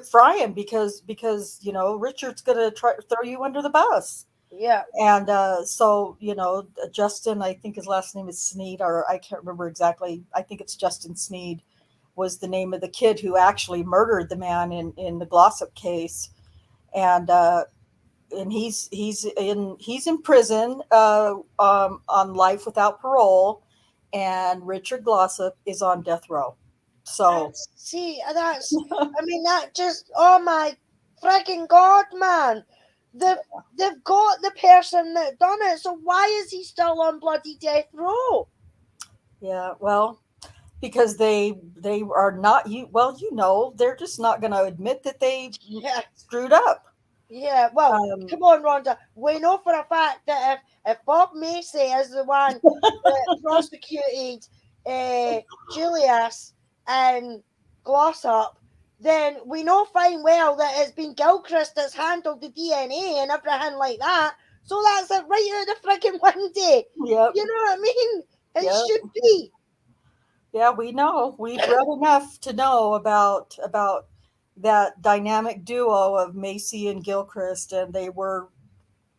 frying, because Richard's going to try to throw you under the bus. Yeah. And so Justin, I think his last name is Sneed, or I can't remember exactly. I think it's Justin Sneed was the name of the kid who actually murdered the man in the Glossip case. And he's in prison on life without parole, and Richard Glossip is on death row. So that just, oh my freaking God, man. They've got the person that done it, so why is he still on bloody death row? Yeah, well, because they are not, they're just not going to admit that they screwed up. Yeah, well, come on, Rhonda. We know for a fact that if Bob Macy is the one that prosecuted Julius and Glossop, then we know fine well that it's been Gilchrist that's handled the DNA and everything like that. So that's it right out the friggin' window. Yep. You know what I mean? It should be. Yeah, we know. We've read enough to know about that dynamic duo of Macy and Gilchrist, and they were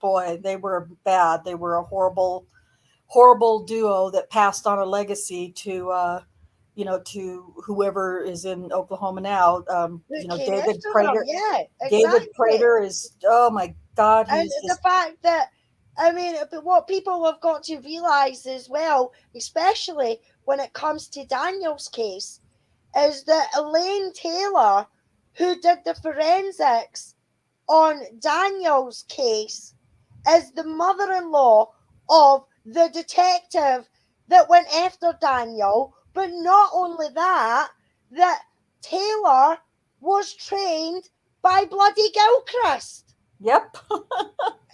bad. They were a horrible duo that passed on a legacy to to whoever is in Oklahoma now. David Prater. Yeah, exactly. David Prater is, oh my God. And the fact that, but what people have got to realize as well, especially when it comes to Daniel's case, is that Elaine Taylor, who did the forensics on Daniel's case, is the mother-in-law of the detective that went after Daniel. But not only that Taylor was trained by bloody Gilchrist. Yep.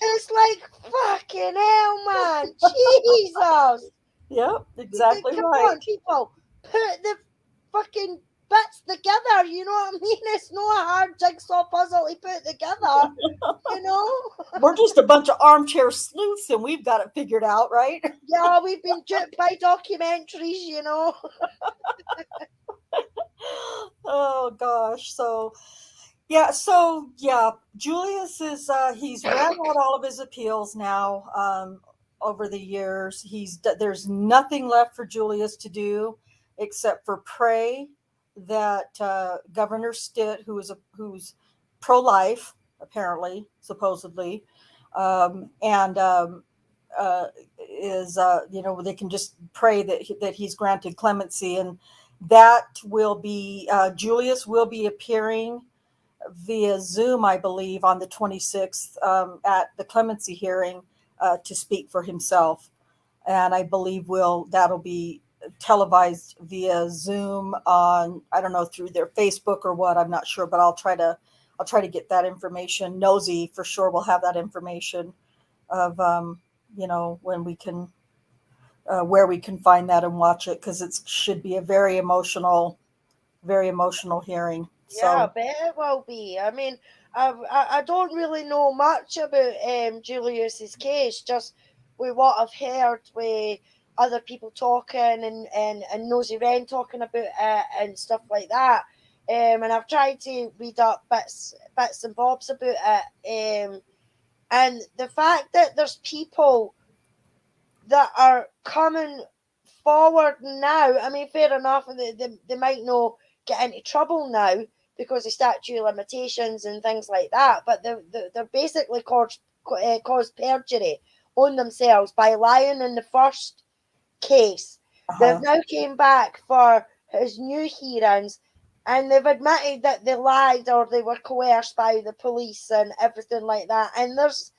It's like, fucking hell, man. Jesus. Yep, exactly. Come on, people. Put the fucking bits together. You know what I mean? It's not a hard jigsaw puzzle to put together. We're just a bunch of armchair sleuths, and we've got it figured out, right? Yeah, we've been duped by documentaries, Oh gosh. So Julius is he's ran out all of his appeals now over the years. There's nothing left for Julius to do except for pray that Governor Stitt, who's pro-life, apparently, supposedly, they can just pray that he's granted clemency, and that will be Julius will be appearing via Zoom, I believe, on the 26th at the clemency hearing to speak for himself, and I believe that'll be televised via Zoom on, I don't know, through their Facebook or what, I'm not sure, but I'll try to get that information. Nosy for sure will have that information of when we can where we can find that and watch it, because it should be a very emotional hearing. Yeah, I So bet it will be. I mean, I don't really know much about Julius's case, just with what I've heard with other people talking and Nosy Wren talking about it and stuff like that. And I've tried to read up bits and bobs about it. And the fact that there's people that are coming forward now. I mean, fair enough, they might not get into trouble now because of statute of limitations and things like that, but they're basically caused perjury on themselves by lying in the first case. They've now came back for his new hearings, and they've admitted that they lied or they were coerced by the police and everything like that. And there's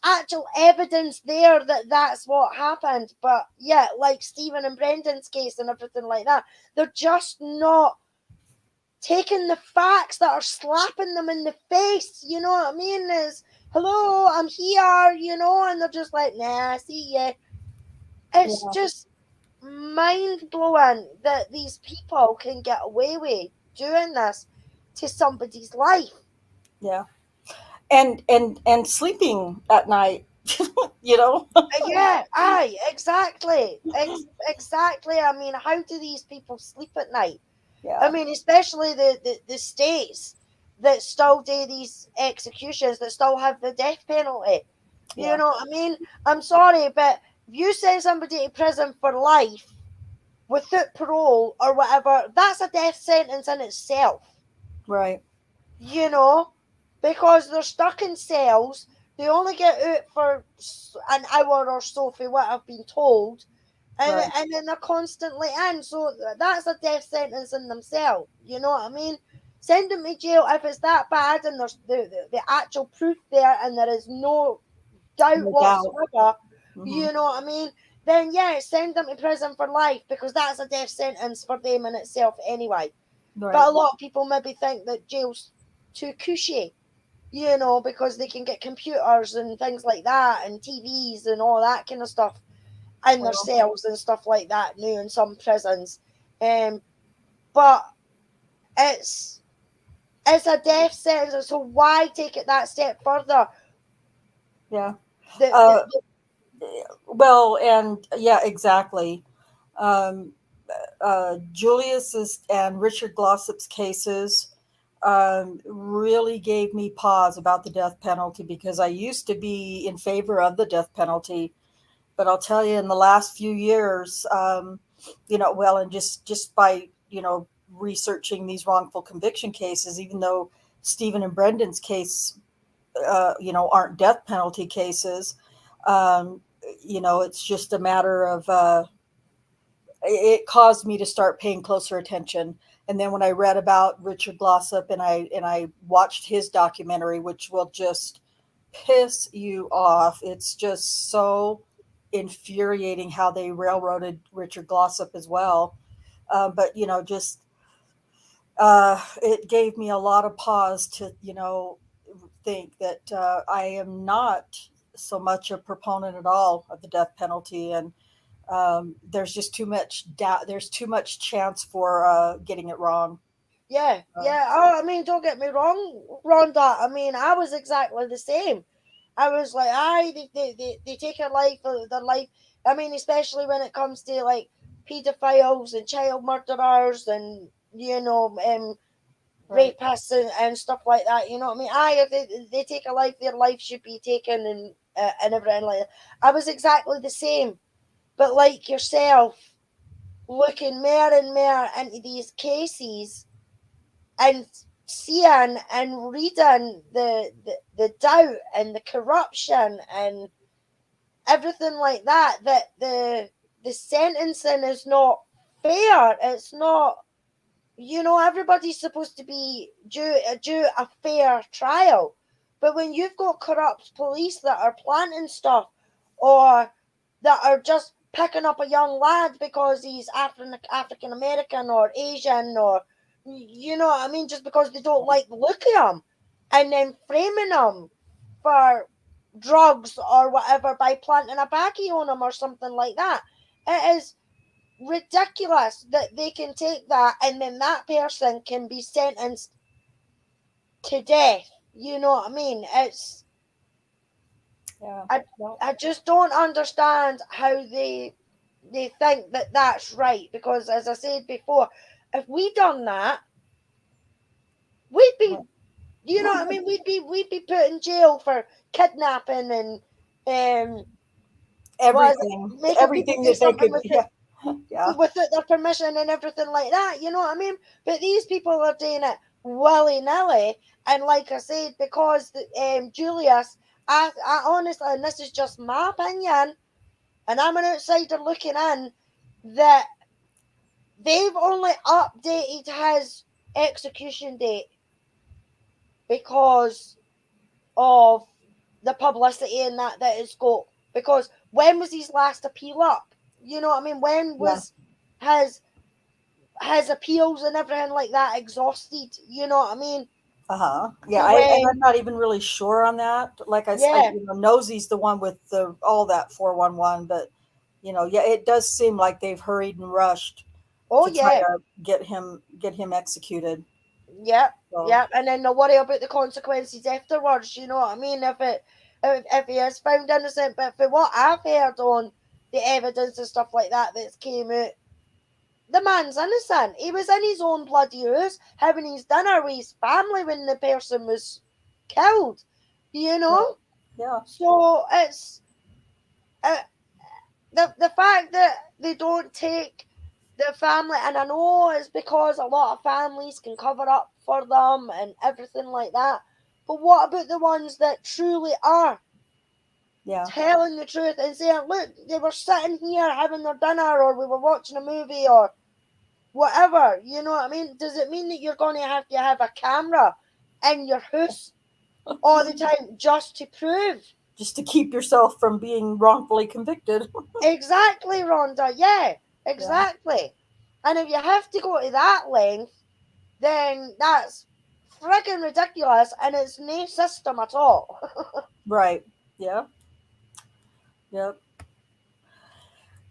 actual evidence there that that's what happened. But yeah, like Stephen and Brendan's case and everything like that, they're just not taking the facts that are slapping them in the face. You know what I mean? Is hello, I'm here, and they're just like, nah, see ya. It's just mind blowing that these people can get away with doing this to somebody's life. yeah, and sleeping at night, you know. Yeah, aye, exactly. Exactly. I mean, how do these people sleep at night? I Yeah, mean, especially the states that still do these executions, that still have the death penalty. You yeah, know what I mean? I'm sorry, but if you send somebody to prison for life without parole or whatever, that's a death sentence in itself. right. You know, because they're stuck in cells. They only get out for an hour or so, for what I've been told, Right. and then they're constantly in. So that's a death sentence in themselves. You know what I mean? Send them to jail if it's that bad and there's the actual proof there and there is no doubt No doubt. whatsoever. Hmm. You know what I mean? Then yeah, send them to prison for life, because that's a death sentence for them in itself anyway. Right. But a lot of people maybe think that jail's too cushy, because they can get computers and things like that and TVs and all that kind of stuff in their Well, cells and stuff like that now in some prisons. But it's it's a death sentence, so why take it that step further? yeah. The, the, Uh, well, and yeah, exactly. Um, Julius's and Richard Glossip's cases really gave me pause about the death penalty, because I used to be in favor of the death penalty, but I'll tell you, in the last few years, well, and just by researching these wrongful conviction cases, even though Stephen and Brendan's case, aren't death penalty cases, um, it's just a matter of it caused me to start paying closer attention. And then when I read about Richard Glossip, and I watched his documentary, which will just piss you off. It's just so infuriating how they railroaded Richard Glossip as well. But just it gave me a lot of pause to think that I am not so much a proponent at all of the death penalty, and there's just too much doubt. There's too much chance for getting it wrong. yeah, Uh, yeah. Oh, I mean, don't get me wrong, Rhonda. I mean, I was exactly the same. I was like, aye, they take their life. I mean, especially when it comes to like pedophiles and child murderers and right. rapists and stuff like that. You know what I mean? Aye, if they take a life, their life should be taken and everything like that. I was exactly the same, but like yourself, looking more and more into these cases and seeing and reading the doubt and the corruption and everything like that, that the sentencing is not fair. It's not, everybody's supposed to be due a fair trial. But when you've got corrupt police that are planting stuff, or that are just picking up a young lad because he's African American or Asian, or you know what I mean, just because they don't like the look of him, and then framing him for drugs or whatever by planting a baggie on them or something like that. It is ridiculous that they can take that and then that person can be sentenced to death. You know what I mean? Yeah. I, Well, I just don't understand how they think that that's right, because as I said before, if we done that, we'd be, you know what I mean, we'd be put in jail for kidnapping and what is it, everything, making people everything do that they something could. with it Yeah. Yeah. without their permission and everything like that. You know what I mean? But these people are doing it willy nilly, and like I said, because Julius, I honestly, and this is just my opinion, and I'm an outsider looking in, that they've only updated his execution date because of the publicity and that it's got. Because when was his last appeal up? You know what I mean? When Yeah. was his his appeals and everything like that exhausted? You know what I mean? Yeah, To and when, I'm not even really sure on that. Like yeah, Nosey's the one with the all that 411, but yeah, it does seem like they've hurried and rushed oh to try yeah, to get him executed. yeah, So yeah, and then no worry about the consequences afterwards. You know what I mean? If he is found innocent, but for what I've heard on the evidence and stuff like that that's came out, the man's innocent. He was in his own bloody house having his dinner with his family when the person was killed. You right, know, yeah, so it's uh, the fact that they don't take the family, and I know it's because a lot of families can cover up for them and everything like that. But what about the ones that truly are yeah, telling the truth and saying, "Look, they were sitting here having their dinner, or we were watching a movie, or whatever." You know what I mean? Does it mean that you're going to have a camera in your house all the time just to prove? just to keep yourself from being wrongfully convicted. Exactly, Rhonda. Yeah, Yeah, exactly. And if you have to go to that length, then that's friggin' ridiculous, and it's no system at all. right. Yeah, yep.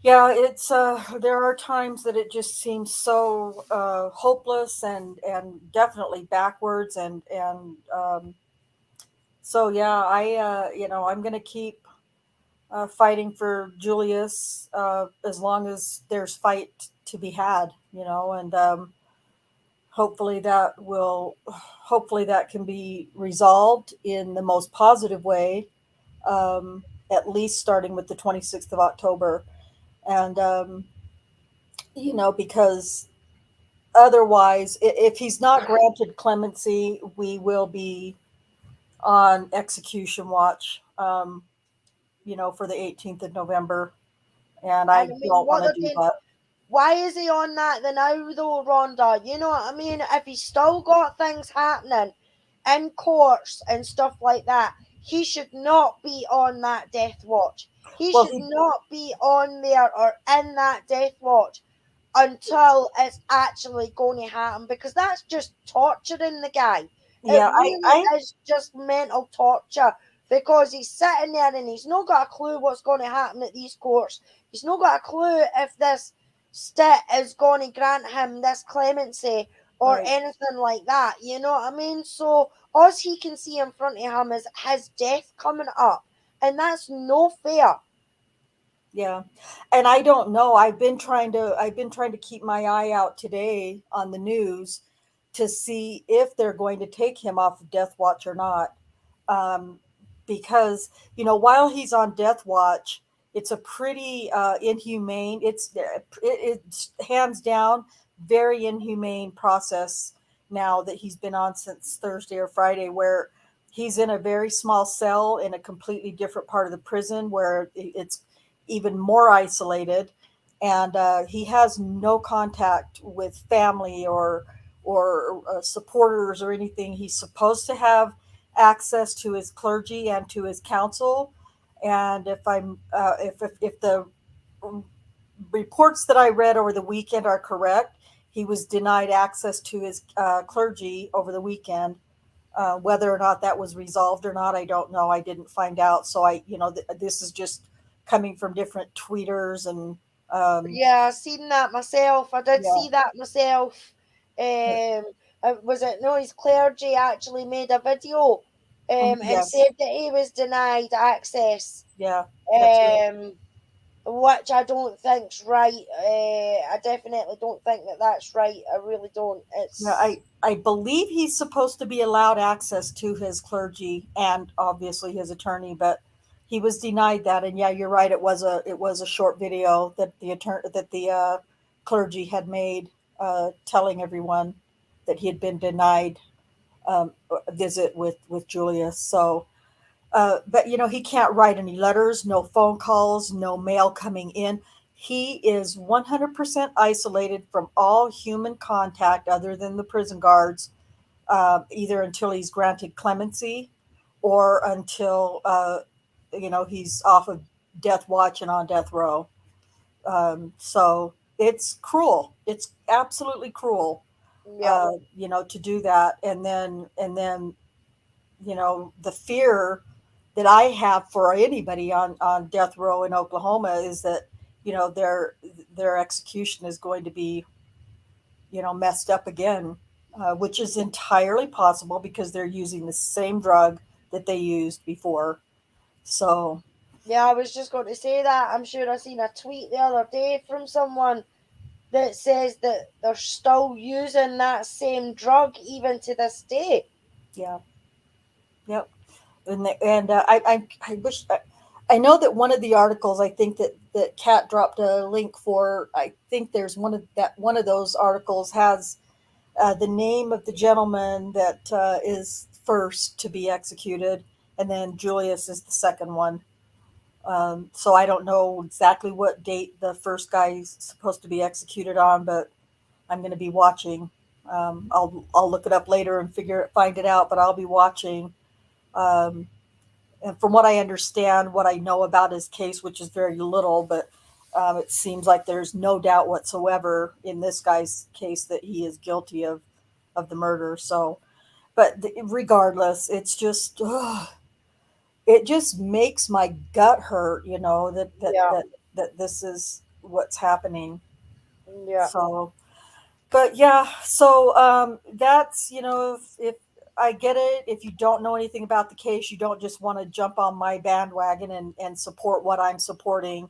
Yeah, it's there are times that it just seems so hopeless and definitely backwards and so yeah, I'm going to keep fighting for Julius as long as there's fight to be had, and hopefully hopefully that can be resolved in the most positive way, at least starting with the 26th of October, and because otherwise, if he's not granted clemency, we will be on execution watch, for the 18th of November, and And I I mean, don't what want to they're do doing, that. why is he on that the now though, Rhonda? You know what I mean? If he's still got things happening in courts and stuff like that, he should not be on that death watch. He Well, should not be on there or in that death watch until it's actually going to happen, because that's just torturing the guy. It yeah, really is just mental torture, because he's sitting there and he's not got a clue what's going to happen at these courts. He's not got a clue if this state is going to grant him this clemency or right. anything like that. You know what I mean? So all he can see in front of him is his death coming up, and that's no fair. Yeah. And I don't know. I've been trying to keep my eye out today on the news to see if they're going to take him off of death watch or not. Um, because, while he's on death watch, it's a pretty inhumane, it's hands down very inhumane process now that he's been on since Thursday or Friday, where he's in a very small cell in a completely different part of the prison where it's even more isolated, and he has no contact with family or supporters or anything. He's supposed to have access to his clergy and to his council, and if the reports that I read over the weekend are correct, he was denied access to his clergy over the weekend, Whether or not that was resolved or not, I don't know. I didn't find out. So this is just coming from different tweeters and Yeah, I seen that myself. I did yeah, see that myself. Was it no? His clergy actually made a video, and yes, said that he was denied access. yeah, that's right. Um, which I don't think's right. I definitely don't think that that's right. I really don't. Yeah, It's I believe he's supposed to be allowed access to his clergy and obviously his attorney, but he was denied that. And yeah, you're right. It was a short video that the clergy had made, telling everyone that he had been denied a visit with Julius. So, but he can't write any letters, no phone calls, no mail coming in. He is 100% isolated from all human contact other than the prison guards, either until he's granted clemency or until he's off of death watch and on death row. So it's cruel. It's absolutely cruel, yeah, to do that, and then the fear that I have for anybody on death row in Oklahoma is that their execution is going to be messed up again, which is entirely possible because they're using the same drug that they used before. So yeah. I was just going to say that. I'm sure I seen a tweet the other day from someone that says that they're still using that same drug even to this day. yeah, yep. And I wish I know that one of the articles, I think that Kat dropped a link for. I think there's one of those articles has the name of the gentleman that is first to be executed, and then Julius is the second one. So I don't know exactly what date the first guy is supposed to be executed on, but I'm going to be watching. I'll look it up later and find it out, but I'll be watching. Um, and from what I understand, what I know about his case, which is very little, but it seems like there's no doubt whatsoever in this guy's case that he is guilty of the murder. So, but regardless, it's just it just makes my gut hurt, that Yeah, this is what's happening. yeah, So, but yeah, so that's if I get it, if you don't know anything about the case, you don't just want to jump on my bandwagon and support what I'm supporting.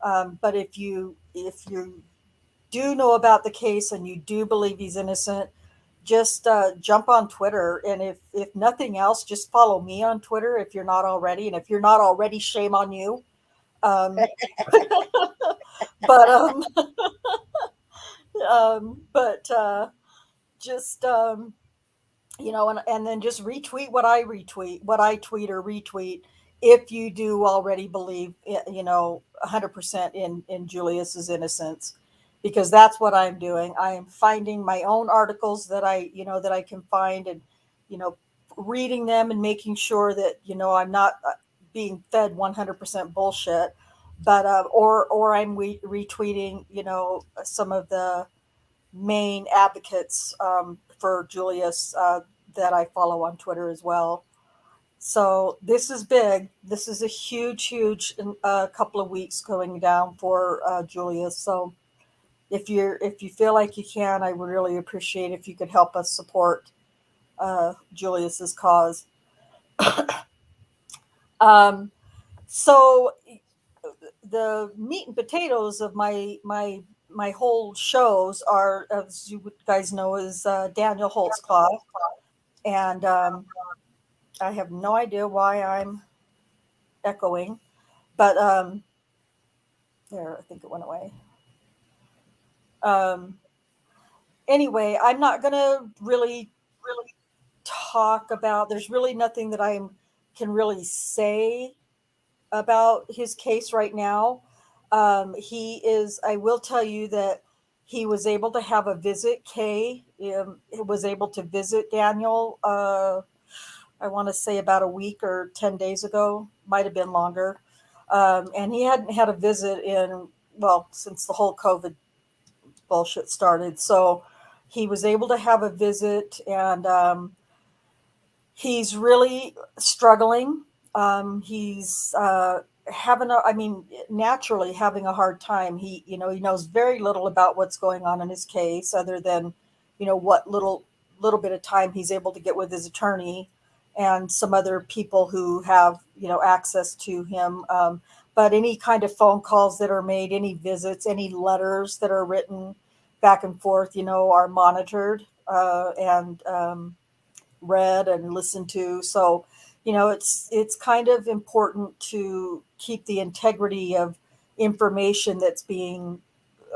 But if you do know about the case and you do believe he's innocent, just jump on Twitter, and if nothing else, just follow me on Twitter if you're not already, and if you're not already, shame on you. Um, but just and then just retweet what I tweet or retweet if you do already believe 100% in Julius's innocence, because that's what I'm doing. I am finding my own articles that I can find, and you know reading them and making sure that I'm not being fed 100% bullshit, but or I'm retweeting some of the main advocates for Julius that I follow on Twitter as well. So this is big. This is a huge, huge couple of weeks going down for Julius. So if you feel like you can, I would really appreciate if you could help us support Julius's cause. Um, so the meat and potatoes of my whole shows are, as you guys know, is Daniel Holtzclaw, and I have no idea why I'm echoing, but there, I think it went away. Um, anyway, I'm not gonna really talk about. There's really nothing that I can really say about his case right now. He is. I will tell you that he was able to have a visit. Kay was able to visit Daniel. I want to say about a week or 10 days ago. Might have been longer. And he hadn't had a visit in since the whole COVID bullshit started. So he was able to have a visit, and He's really struggling. He's having a, I mean, naturally having a hard time. He knows very little about what's going on in his case, other than, what little bit of time he's able to get with his attorney and some other people who have, access to him. But any kind of phone calls that are made, any visits, any letters that are written back and forth, are monitored and read and listened to. So, it's kind of important to keep the integrity of information that's being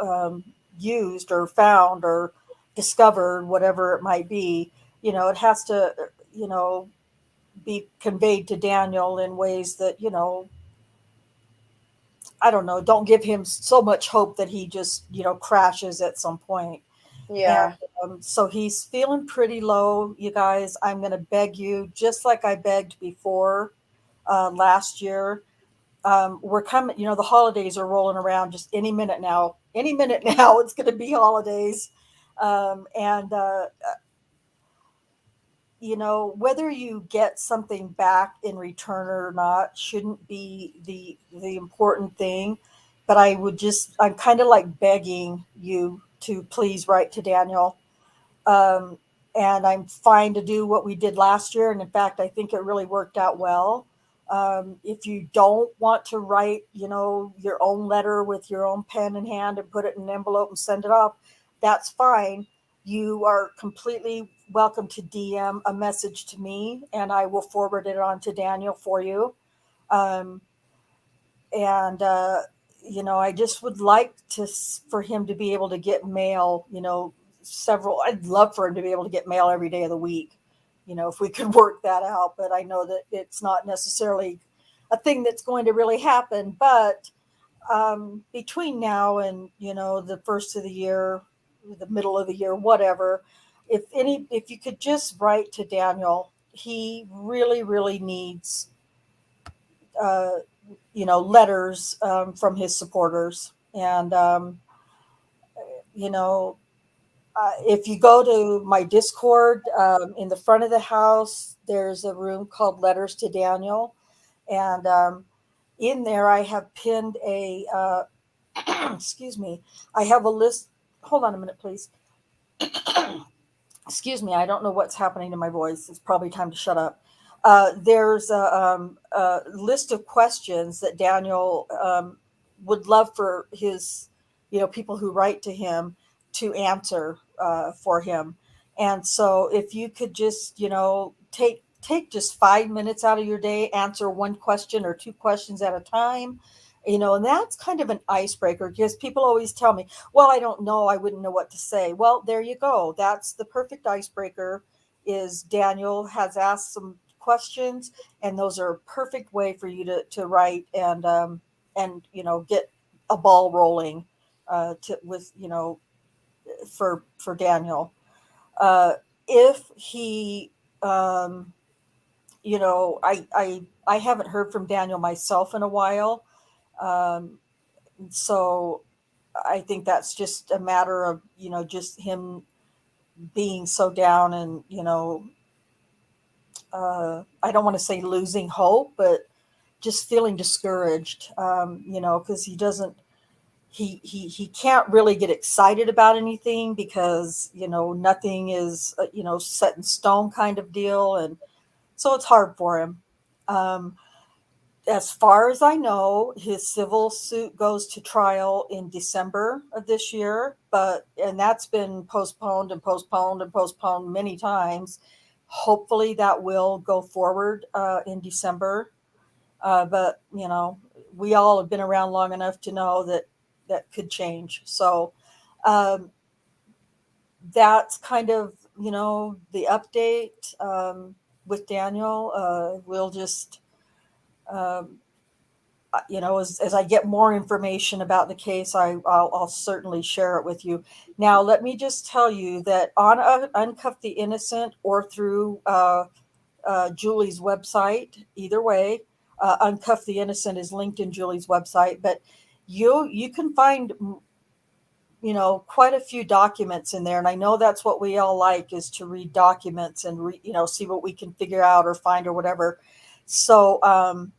um, used or found or discovered, whatever it might be. It has to, be conveyed to Daniel in ways that, I don't know, don't give him so much hope that he just, crashes at some point. And Yeah. so he's feeling pretty low, you guys. I'm going to beg you, just like I begged before last year. We're coming, the holidays are rolling around just any minute now. Any minute now, it's going to be holidays. And whether you get something back in return or not shouldn't be the important thing. But I'm kind of like begging you to please write to Daniel. um, and I'm fine to do what we did last year. And in fact, I think it really worked out well. If you don't want to write, your own letter with your own pen in hand and put it in an envelope and send it off, that's fine. You are completely welcome to DM a message to me, and I will forward it on to Daniel for you. Um, and I just would like for him to be able to get mail. Several. I'd love for him to be able to get mail every day of the week. If we could work that out, but I know that it's not necessarily a thing that's going to really happen. But between now and the first of the year, the middle of the year, whatever, if you could just write to Daniel, he really really needs uh, letters from his supporters. And, you know, if you go to my Discord, in the front of the house, there's a room called Letters to Daniel. And in there, I have pinned excuse me, I have a list. Hold on a minute, please. Excuse me, I don't know what's happening to my voice. It's probably time to shut up. There's a list of questions that Daniel would love for his, people who write to him to answer for him. And so, if you could just, take just 5 minutes out of your day, answer one question or two questions at a time, and that's kind of an icebreaker, because people always tell me, well, I don't know, I wouldn't know what to say. Well, there you go. That's the perfect icebreaker. Is Daniel has asked some questions, and those are a perfect way for you to write and get a ball rolling to with for Daniel. uh if he I haven't heard from Daniel myself in a while. So I think that's just a matter of, just him being so down and, I don't want to say losing hope, but just feeling discouraged, because he can't really get excited about anything, because, nothing is, set in stone kind of deal. And so it's hard for him. Um, as far as I know, his civil suit goes to trial in December of this year, and that's been postponed and postponed and postponed many times. Hopefully, that will go forward in December. But we all have been around long enough to know that that could change. So um, that's kind of the update with Daniel. We'll just um, as I get more information about the case, I'll certainly share it with you. Now, let me just tell you that on Uncuff the Innocent or through Julie's website, either way, Uncuff the Innocent is linked in Julie's website, but you can find quite a few documents in there. And I know that's what we all like, is to read documents and, see what we can figure out or find or whatever. So,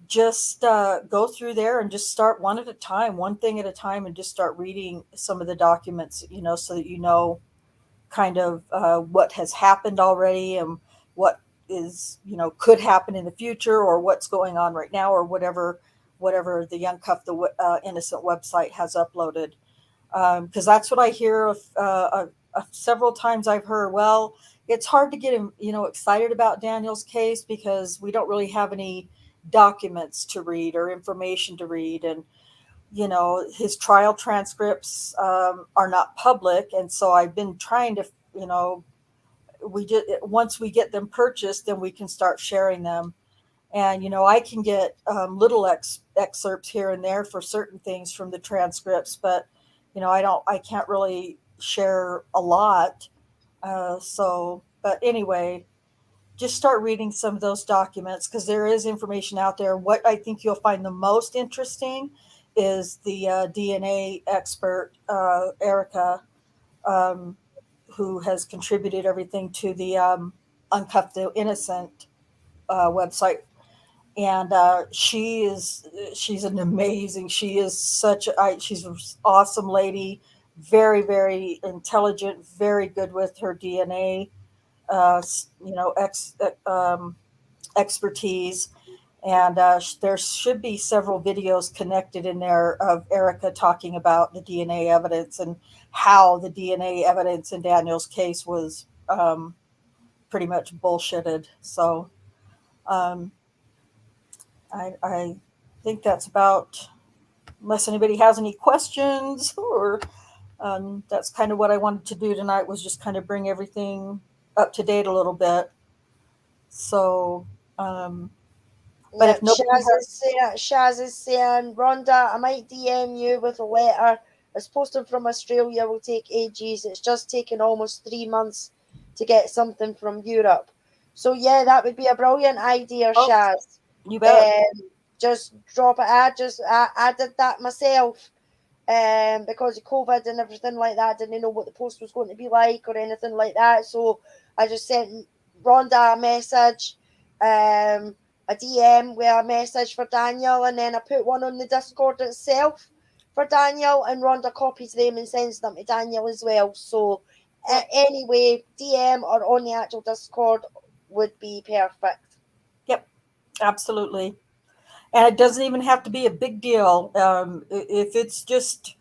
just go through there and just start one at a time, one thing at a time, and just start reading some of the documents, so that kind of what has happened already and what is, could happen in the future, or what's going on right now, or whatever the Uncuff the Innocent website has uploaded. Because that's what I hear of several times. I've heard, well, it's hard to get him, excited about Daniel's case because we don't really have any documents to read or information to read. And, his trial transcripts are not public. And so I've been trying to, we just, once we get them purchased, then we can start sharing them. And, I can get little excerpts here and there for certain things from the transcripts, but, I can't really share a lot. But anyway, just start reading some of those documents, because there is information out there. What I think you'll find the most interesting is the DNA expert, Erica, um, who has contributed everything to the Uncuff the Innocent website. And she's an amazing, she is she's an awesome lady, very, very intelligent, very good with her DNA, uh, you know, ex, expertise. And there should be several videos connected in there of Erica talking about the DNA evidence and how the DNA evidence in Daniel's case was pretty much bullshitted. So um, I think that's about, unless anybody has any questions, or that's kind of what I wanted to do tonight, was just kind of bring everything up to date a little bit. So, but Yeah, if nobody has, Shaz is saying, Rhonda, I might DM you with a letter. It's posted from Australia, will take ages. It's just taken almost 3 months to get something from Europe. So yeah, that would be a brilliant idea, oh, Shaz. you bet. Just drop it. I did that myself. Because of COVID and everything like that, I didn't know what the post was going to be like or anything like that. So I just sent Rhonda a message, a DM with a message for Daniel, and then I put one on the Discord itself for Daniel, and Rhonda copies them and sends them to Daniel as well. So anyway, DM or on the actual Discord would be perfect. Yep, absolutely. And it doesn't even have to be a big deal. If it's just,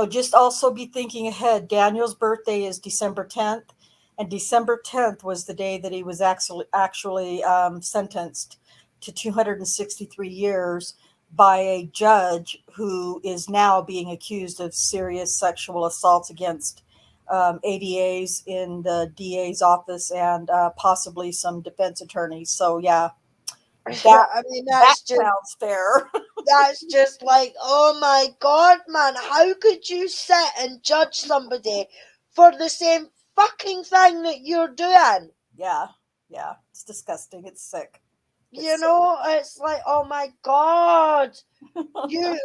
just also be thinking ahead. Daniel's birthday is December 10th, and December 10th was the day that he was actually sentenced to 263 years by a judge who is now being accused of serious sexual assaults against ADAs in the DA's office, and possibly some defense attorneys. So yeah, I mean, that sounds fair. that's just like, oh my God, man, how could you sit and judge somebody for the same fucking thing that you're doing? Yeah, it's disgusting. It's sick. It's like, oh my God, you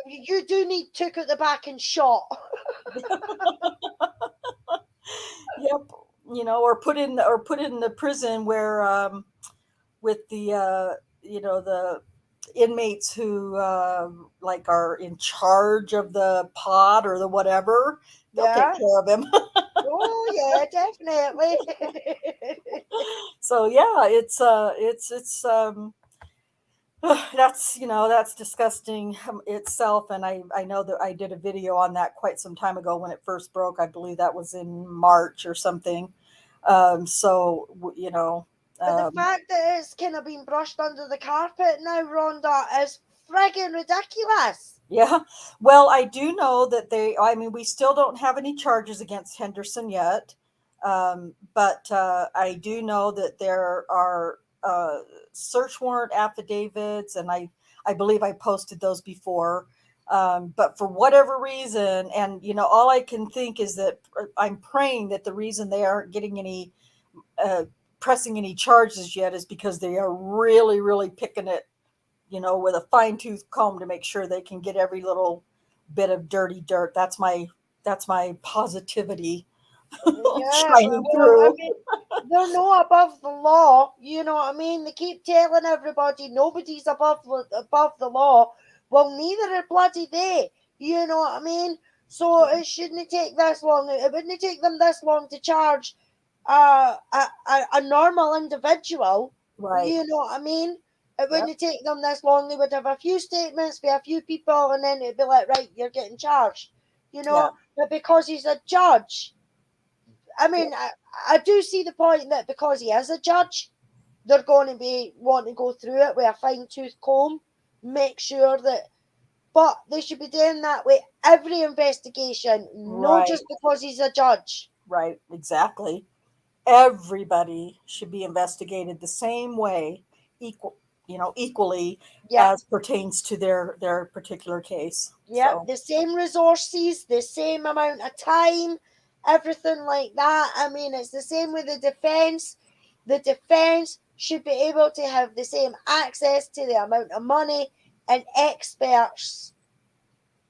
do need took at the back and shot. Yep, or put in the prison where with the inmates who like are in charge of the pod or the whatever. They'll take Yeah. care of him. Oh yeah, definitely. So yeah, it's that's disgusting itself. And I know that I did a video on that quite some time ago when it first broke. I believe that was in March or something. So But the fact that it's kind of been brushed under the carpet now, Rhonda, is friggin' ridiculous. yeah, well, I do know that we still don't have any charges against Henderson yet. But I do know that there are search warrant affidavits, and I believe I posted those before. But for whatever reason, and all I can think is that I'm praying that the reason they aren't getting any pressing any charges yet is because they are really, really picking it, with a fine tooth comb to make sure they can get every little bit of dirty dirt. That's my positivity Yeah, shining well, I through. mean, they're not above the law. You know what I mean? They keep telling everybody nobody's above the law. Well, neither are bloody they. You know what I mean? So it shouldn't take this long. It wouldn't take them this long to charge a normal individual. Right. You know what I mean? It Yep. wouldn't take them this long. They would have a few statements for a few people, and then it'd be like, right, you're getting charged. You Yeah. know, but because he's a judge, I mean, I do see the point that because he is a judge, they're going to be wanting to go through it with a fine tooth comb, make sure that. But they should be doing that with every investigation, not Right. just because he's a judge. Right. Exactly. Everybody should be investigated the same way, equally Yeah, as pertains to their particular case. yeah, So the same resources, the same amount of time, everything like that. I mean, it's the same with the defense. The defense should be able to have the same access to the amount of money and experts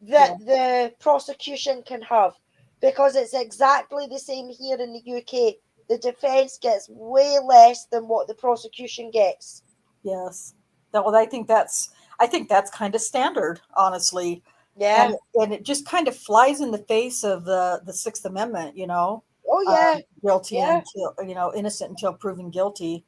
yeah, that the prosecution can have, because it's exactly the same here in the UK. The defense gets way less than what the prosecution gets. yes. Well, I think that's kind of standard, honestly, and Yeah. and it just kind of flies in the face of the Sixth Amendment. Oh, yeah. Guilty Yeah. until innocent until proven guilty.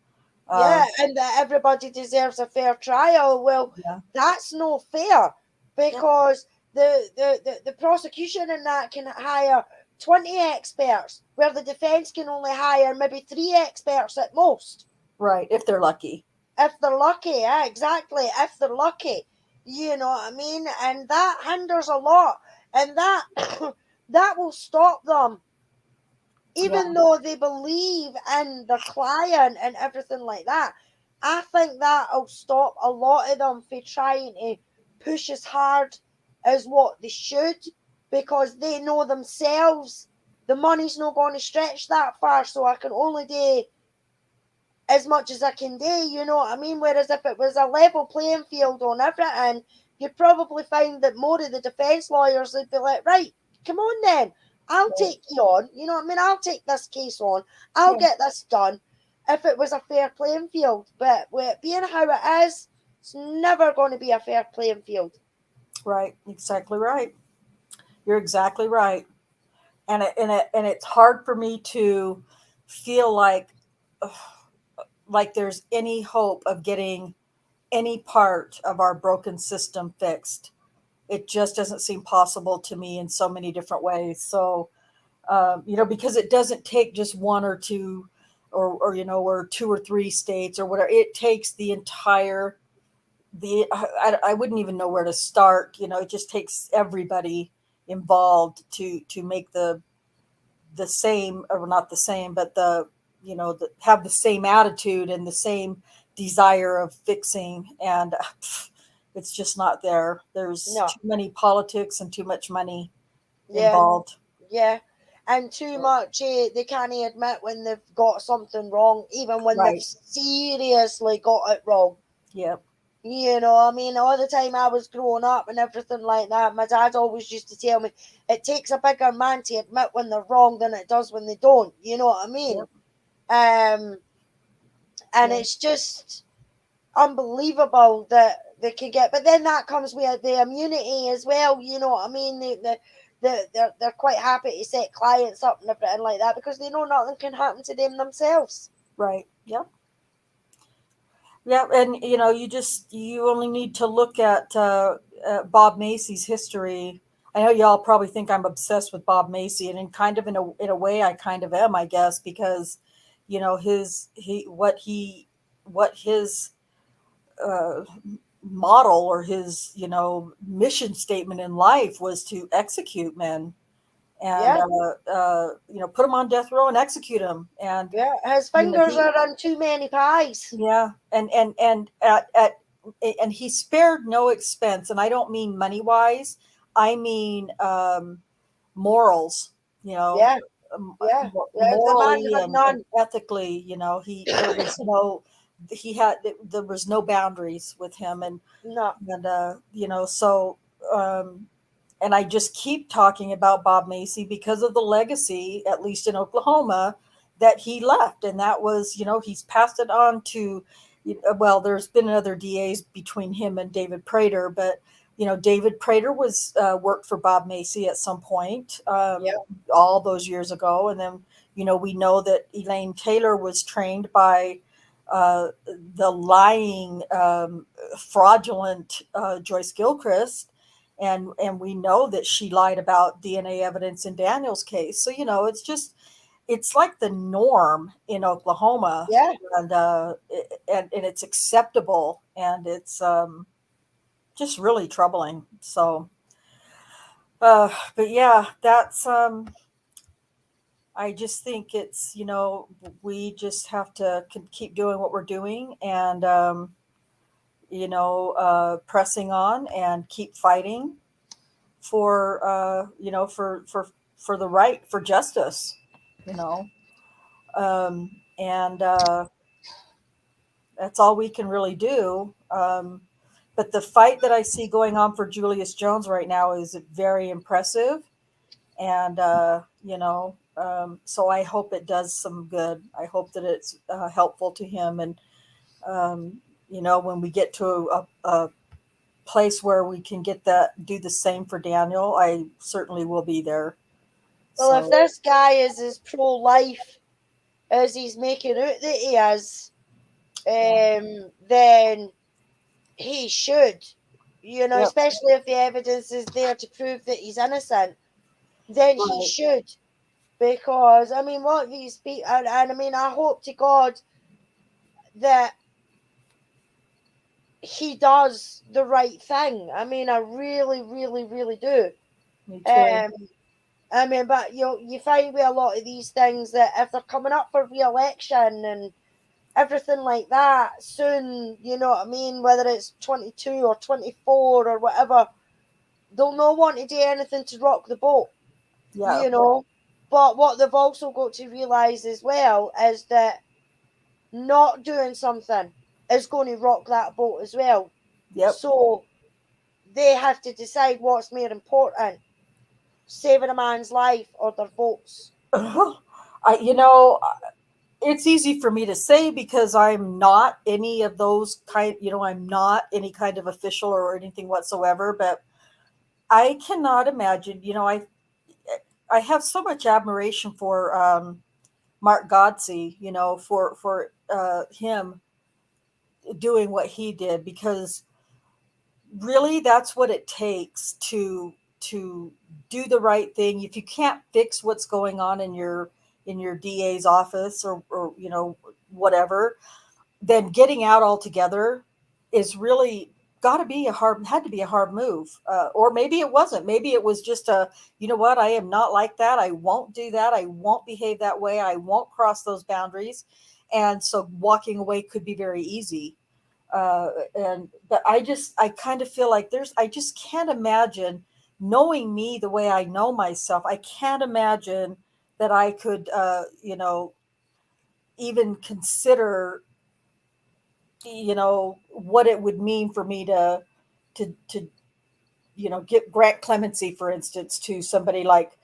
Yeah. Um, And that everybody deserves a fair trial. Well, yeah, that's no fair, yeah, because the prosecution in that can hire 20 experts, where the defense can only hire maybe 3 experts at most. right. If they're lucky. If they're lucky, yeah, exactly. If they're lucky, you know what I mean, and that hinders a lot, and that that will stop them, Yeah, even though they believe in their client and everything like that. I think that'll stop a lot of them from trying to push as hard as what they should, because they know themselves the money's not going to stretch that far, so I can only do as much as I can do, you know what I mean? Whereas if it was a level playing field on everything, you'd probably find that more of the defence lawyers would be like, right, come on then, I'll right. take you on, you know what I mean? I'll take this case on, I'll Yeah, get this done if it was a fair playing field. But with it being how it is, it's never going to be a fair playing field. right. Exactly right. You're exactly right. And it's hard for me to feel like there's any hope of getting any part of our broken system fixed. It just doesn't seem possible to me in so many different ways. So because it doesn't take just one or two, or two or three states or whatever. It takes the entire the I wouldn't even know where to start. It just takes everybody involved to make the same, or not the same, but have the same attitude and the same desire of fixing. And it's just not there. There's No, too many politics and too much money yeah, involved. yeah. And too much, they can't admit when they've got something wrong, even when they've Right. seriously got it wrong. Yep. You know, I mean, all the time I was growing up and everything like that, my dad always used to tell me it takes a bigger man to admit when they're wrong than it does when they don't. You know what I mean? Yep. Um, and Yeah. it's just unbelievable that they can get. But then that comes with the immunity as well. You know what I mean? They're quite happy to set clients up and everything like that, because they know nothing can happen to them themselves. Right. Yep. Yeah, and you only need to look at Bob Macy's history. I know y'all probably think I'm obsessed with Bob Macy, and in kind of in a way, I kind of am, I guess, because his he what his uh, model, or his mission statement in life, was to execute men, and Yeah, put them on death row and execute them. And yeah. His fingers he are on too many pies. yeah, and he spared no expense, and I don't mean money wise. I mean morals. You know, Yeah, yeah. The man morally had and none. ethically. He there was no he had there was no boundaries with him, No. and so. and I just keep talking about Bob Macy because of the legacy, at least in Oklahoma, that he left. And that was, he's passed it on to, well, there's been other DAs between him and David Prater, but, David Prater was worked for Bob Macy at some point, all those years ago. And then, we know that Elaine Taylor was trained by the lying, fraudulent Joyce Gilchrist, and we know that she lied about DNA evidence in Daniel's case. So it's like the norm in Oklahoma, and it's acceptable, and it's just really troubling. So, but yeah, that's I just think it's we just have to keep doing what we're doing, and pressing on and keep fighting for for the right, for justice, and that's all we can really do. But the fight that I see going on for Julius Jones right now is very impressive, and so I hope it does some good. I hope that it's helpful to him, and when we get to a place where we can do the same for Daniel, I certainly will be there. Well, if this guy is as pro-life as he's making out that he is, then he should, especially if the evidence is there to prove that he's innocent, then he should. Because, I mean, what these people, and I mean, I hope to God that he does the right thing. I mean, I really, really, really do. Me too. I mean, but you find with a lot of these things that if they're coming up for re-election and everything like that soon, you know what I mean, whether it's 22 or 24 or whatever, they'll not want to do anything to rock the boat, But what they've also got to realise as well is that not doing something is going to rock that boat as well. So they have to decide what's more important, saving a man's life or their votes. It's easy for me to say because I'm not any of those I'm not any kind of official or anything whatsoever, but I cannot imagine, I have so much admiration for Mark Godsey, for him doing what he did, because really that's what it takes to do the right thing. If you can't fix what's going on in your DA's office, or whatever, then getting out altogether is really had to be a hard move. Or maybe it wasn't. Maybe it was just you know what, I am not like that. I won't do that. I won't behave that way. I won't cross those boundaries. And so walking away could be very easy. But I kind of feel like I just can't imagine, knowing me the way I know myself, I can't imagine that I could, even consider, what it would mean for me to grant clemency, for instance, to somebody like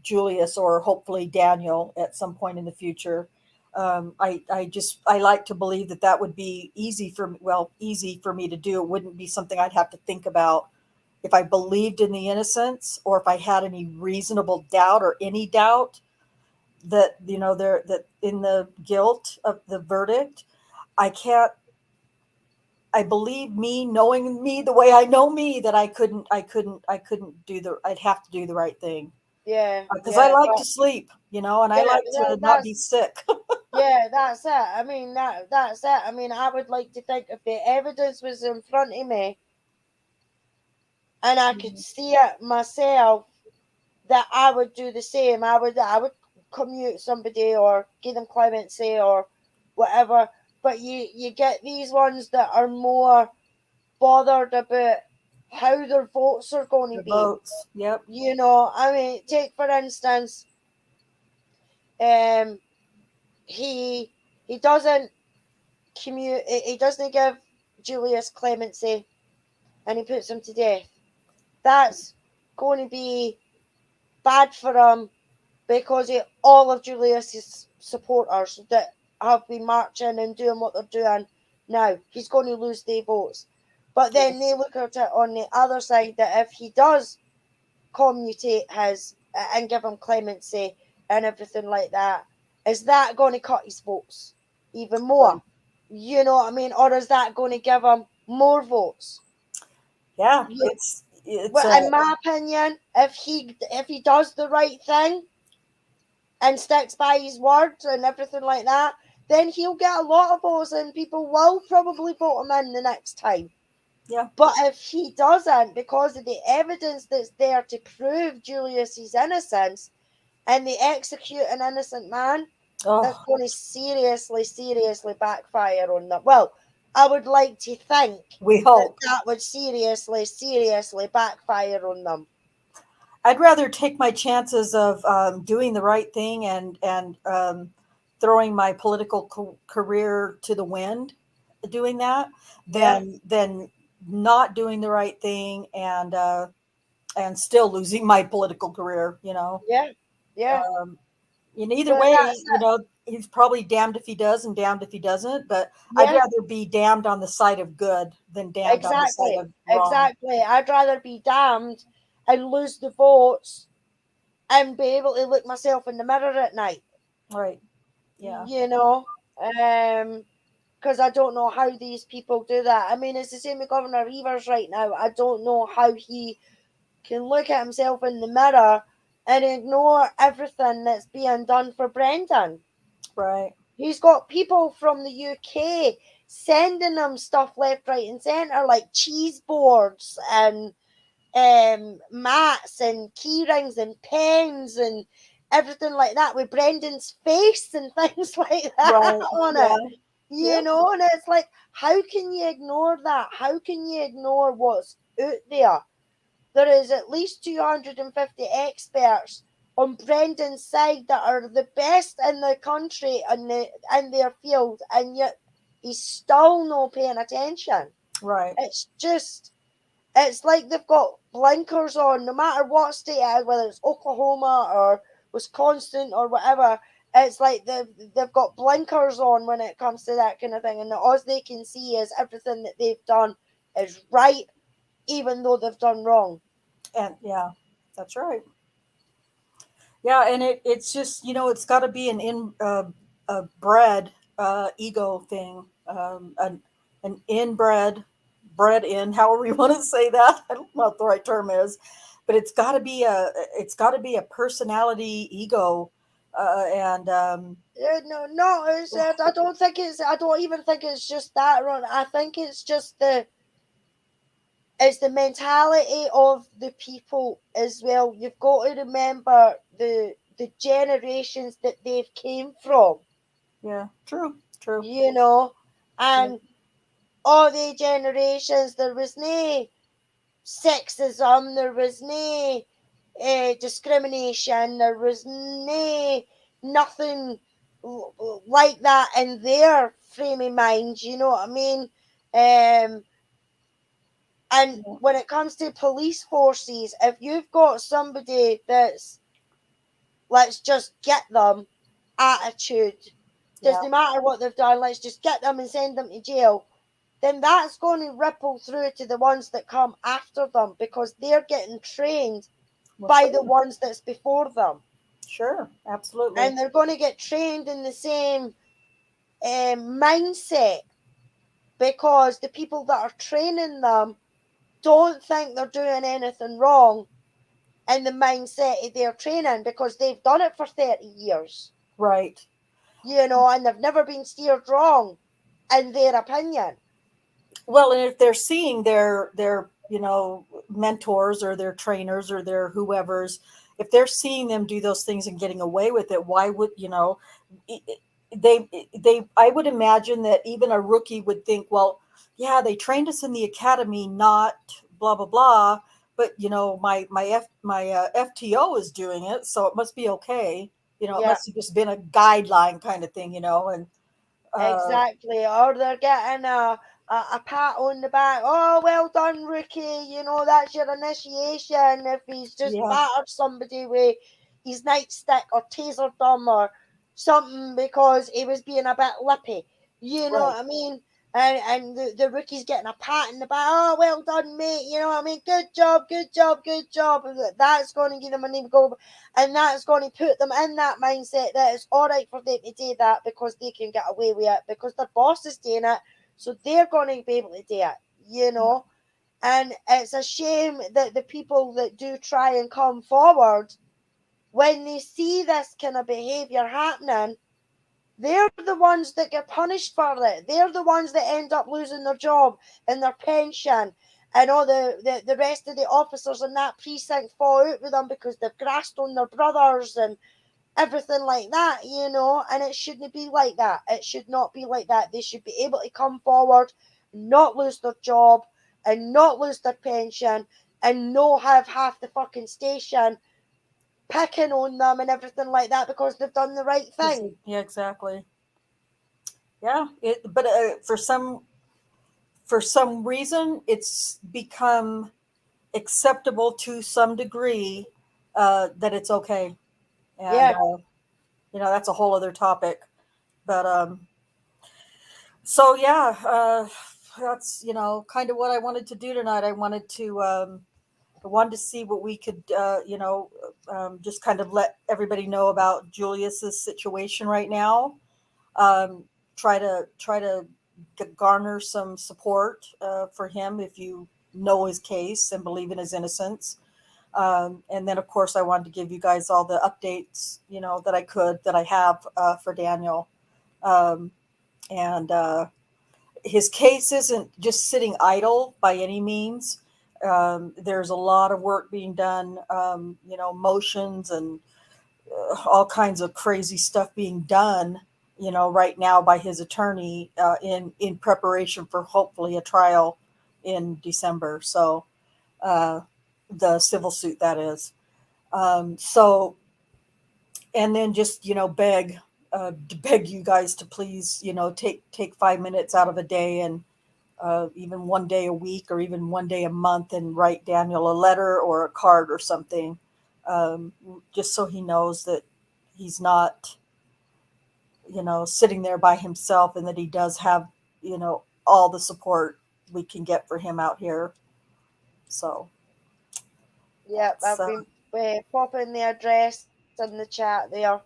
Julius, or hopefully Daniel at some point in the future. I like to believe that would be easy for me to do. It wouldn't be something I'd have to think about if I believed in the innocence, or if I had any reasonable doubt or any doubt that that in the guilt of the verdict. I believe, me knowing me the way I know me, that I'd have to do the right thing. Because I like to sleep, and I like to not be sick. Yeah, that's it. I mean, that's it. I mean, I would like to think if the evidence was in front of me and I could see it myself, that I would do the same. I would commute somebody or give them clemency or whatever. But you get these ones that are more bothered about how their votes are going to be. Votes, yep. I mean, take for instance, he doesn't he doesn't give Julius clemency, and he puts him to death. that's going to be bad for him because of all of Julius's supporters that have been marching and doing what they're doing now. He's going to lose their votes. But then they look at it on the other side that if he does commutate his and give him clemency and everything like that, is that going to cut his votes even more? You know what I mean? Or is that going to give him more votes? Yeah, Yeah. it's Well, in my opinion, if he does the right thing and sticks by his words and everything like that, then he'll get a lot of votes and people will probably vote him in the next time. yeah, But if he doesn't, because of the evidence that's there to prove Julius's innocence and they execute an innocent man, that's oh, going to seriously, seriously backfire on them. Well, I would like to think we that hope. that would seriously, seriously backfire on them. I'd rather take my chances of doing the right thing and throwing my political career to the wind, doing that, Yeah, than not doing the right thing and still losing my political career. You know, yeah, yeah. in either But way, that's you know, he's probably damned if he does and damned if he doesn't. But I'd yeah, rather be damned on the side of good than damned on the side exactly, of wrong. exactly. I'd rather be damned and lose the votes and be able to look myself in the mirror at night. Right? Yeah. You know, because I don't know how these people do that. I mean, it's the same with Governor Evers right now. I don't know how he can look at himself in the mirror and ignore everything that's being done for Brendan. Right. He's got people from the UK sending him stuff left, right, and centre, like cheese boards and mats and key rings and pens and everything like that with Brendan's face and things like that Right. on Yeah. it. You Yep. know, and it's like, how can you ignore that? How can you ignore what's out there? There is at least 250 experts on Brendan's side that are the best in the country in their field, and yet he's still not paying attention. Right. It's just, it's like they've got blinkers on, no matter what state it is, whether it's Oklahoma or Wisconsin or whatever. It's like they've got blinkers on when it comes to that kind of thing, and all they can see is everything that they've done is right, even though they've done wrong. And yeah, that's right. Yeah, and it's just, you know, it's got to be a bred ego thing, an inbred, bred in, however you want to say that. I don't know what the right term is, but it's got to be a personality ego, and No, no, I don't think it's. I don't even think it's just that, Ron. I think it's just the mentality of the people as well. You've got to remember the generations that they've came from, yeah, true, true, you know, yeah, and all the generations there was no sexism, there was no discrimination, there was no nothing like that in their frame of mind. You know what I mean? And yeah, when it comes to police forces, if you've got somebody that's let's just get them attitude, yeah, doesn't matter what they've done, let's just get them and send them to jail, then that's going to ripple through to the ones that come after them because they're getting trained well, by the sure, ones that's before them. sure, absolutely, And they're going to get trained in the same mindset because the people that are training them don't think they're doing anything wrong in the mindset of their training because they've done it for 30 years, right. you know, and they've never been steered wrong in their opinion. Well, and if they're seeing their you know, mentors or their trainers or their whoever's, if they're seeing them do those things and getting away with it, why would, you know, they I would imagine that even a rookie would think, well, yeah, they trained us in the academy, not blah blah blah, but you know, my FTO is doing it, so it must be okay. You know, it Yeah, must have just been a guideline kind of thing, you know, and uh, exactly. Or they're getting a pat on the back. Oh, well done, rookie. You know, that's your initiation. If he's just Yeah. battered somebody with his nightstick or tasered them or something because he was being a bit lippy. You know Right. what I mean? And the rookie's getting a pat in the back. Oh, well done, mate. You know what I mean? Good job, good job, good job. That's going to give them a name go, and that's going to put them in that mindset that it's all right for them to do that because they can get away with it because their boss is doing it, so they're going to be able to do it. You know, and it's a shame that the people that do try and come forward, when they see this kind of behavior happening, they're the ones that get punished for it. They're the ones that end up losing their job and their pension. And all the rest of the officers in that precinct fall out with them because they've grassed on their brothers and everything like that, you know. And it shouldn't be like that. It should not be like that. They should be able to come forward, not lose their job, and not lose their pension, and not have half the fucking station picking on them and everything like that because they've done the right thing. Yeah, exactly. Yeah. But for some reason, it's become acceptable to some degree that it's okay. And, Yeah. that's a whole other topic. But so, yeah, that's, kind of what I wanted to do tonight. I wanted to see what we could, just kind of let everybody know about Julius's situation right now. Um, try to garner some support for him if you know his case and believe in his innocence. And then, of course, I wanted to give you guys all the updates, that I have for Daniel. Um, and his case isn't just sitting idle by any means. There's a lot of work being done, motions and all kinds of crazy stuff being done, right now by his attorney in preparation for hopefully a trial in December. So the civil suit that is. So and then just to beg you guys to please take 5 minutes out of a day and even one day a week or even one day a month and write Daniel a letter or a card or something, just so he knows that he's not sitting there by himself and that he does have all the support we can get for him out here. So Yep, that's I've been popping the address in the chat there.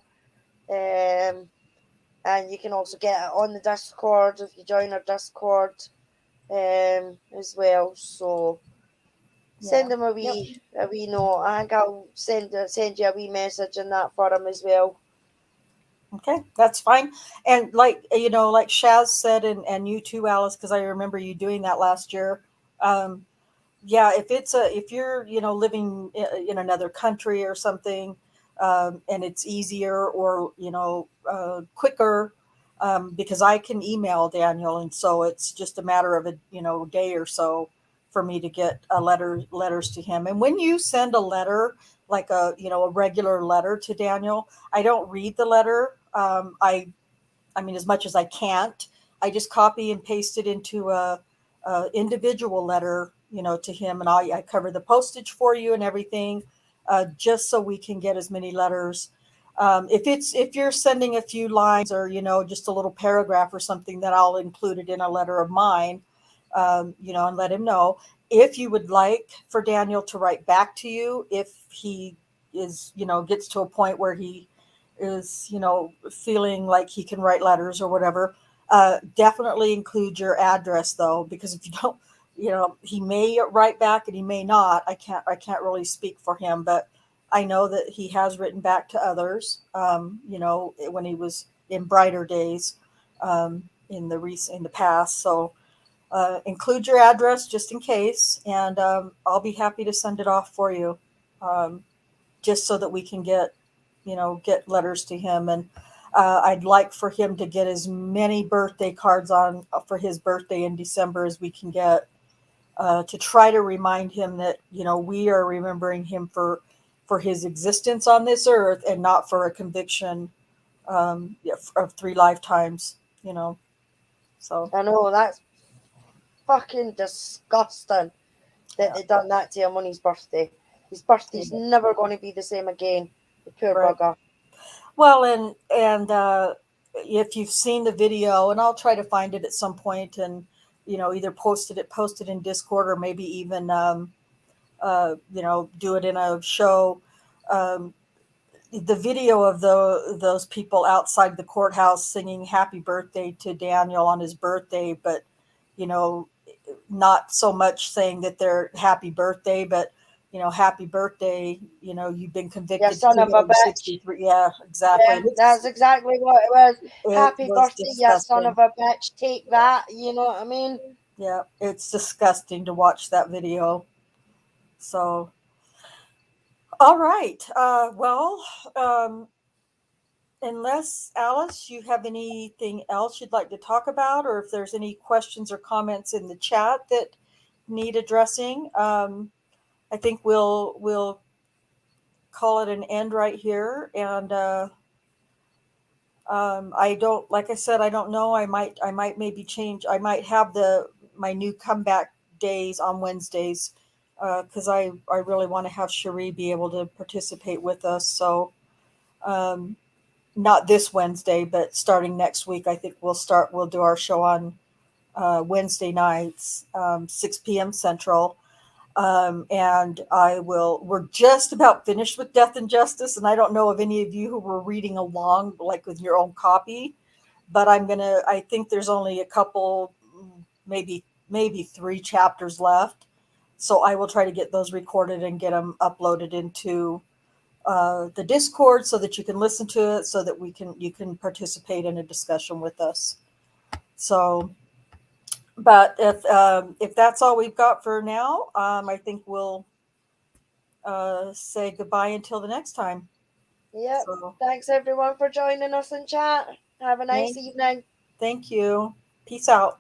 And you can also get it on the Discord if you join our Discord as well. So send him a Yep. wee note. I think I'll send you a wee message in that for him as well. Okay, that's fine. And like Shaz said, and you too, Alice, because I remember you doing that last year. Um, yeah, if you're living in another country or something, and it's easier or quicker, because I can email Daniel, and so it's just a matter of a day or so for me to get letters to him. And when you send a letter, like a regular letter to Daniel, I don't read the letter. I mean, as much as I can't, I just copy and paste it into a individual letter, to him, and I cover the postage for you and everything, just so we can get as many letters. If you're sending a few lines or just a little paragraph or something, then I'll include it in a letter of mine, and let him know. If you would like for Daniel to write back to you, if he is gets to a point where he is feeling like he can write letters or whatever, definitely include your address though, because if you don't, he may write back and he may not. I can't really speak for him, but I know that he has written back to others, when he was in brighter days, in the past. So include your address just in case, and I'll be happy to send it off for you, um, just so that we can get letters to him. And I'd like for him to get as many birthday cards on for his birthday in December as we can get, to try to remind him that we are remembering him for his existence on this earth and not for a conviction, of 3 lifetimes. So I know fucking disgusting that Yeah. they done that to him on his birthday. His birthday's Yeah. never going to be the same again. The poor Right. bugger. Well, and if you've seen the video, and I'll try to find it at some point, and either post it in Discord, or maybe even do it in a show. Um, the video of those people outside the courthouse singing "Happy Birthday" to Daniel on his birthday, but you know, not so much saying that they're happy birthday, but happy birthday. You've been You convicted son of a bitch. 263. Yeah, exactly. Yeah, that's exactly what it was. It Happy was birthday, you son disgusting. of a bitch. Take that. You know what I mean? Yeah, it's disgusting to watch that video. So, all right. Well, unless Alice, you have anything else you'd like to talk about, or if there's any questions or comments in the chat that need addressing, I think we'll call it an end right here. And I don't, like I said, I don't know. I might maybe change. I might have my new comeback days on Wednesdays, because I really want to have Cherie be able to participate with us. So not this Wednesday, but starting next week, I think we'll do our show on Wednesday nights, 6 p.m. Central. And we're just about finished with Death and Justice. And I don't know of any of you who were reading along, like with your own copy, but I think there's only a couple, maybe 3 chapters left. So I will try to get those recorded and get them uploaded into the Discord so that you can listen to it, so that you can participate in a discussion with us. So, but if that's all we've got for now, I think we'll say goodbye until the next time. Yep. So Thanks everyone for joining us in chat. Have a nice thank evening. thank you. Peace out.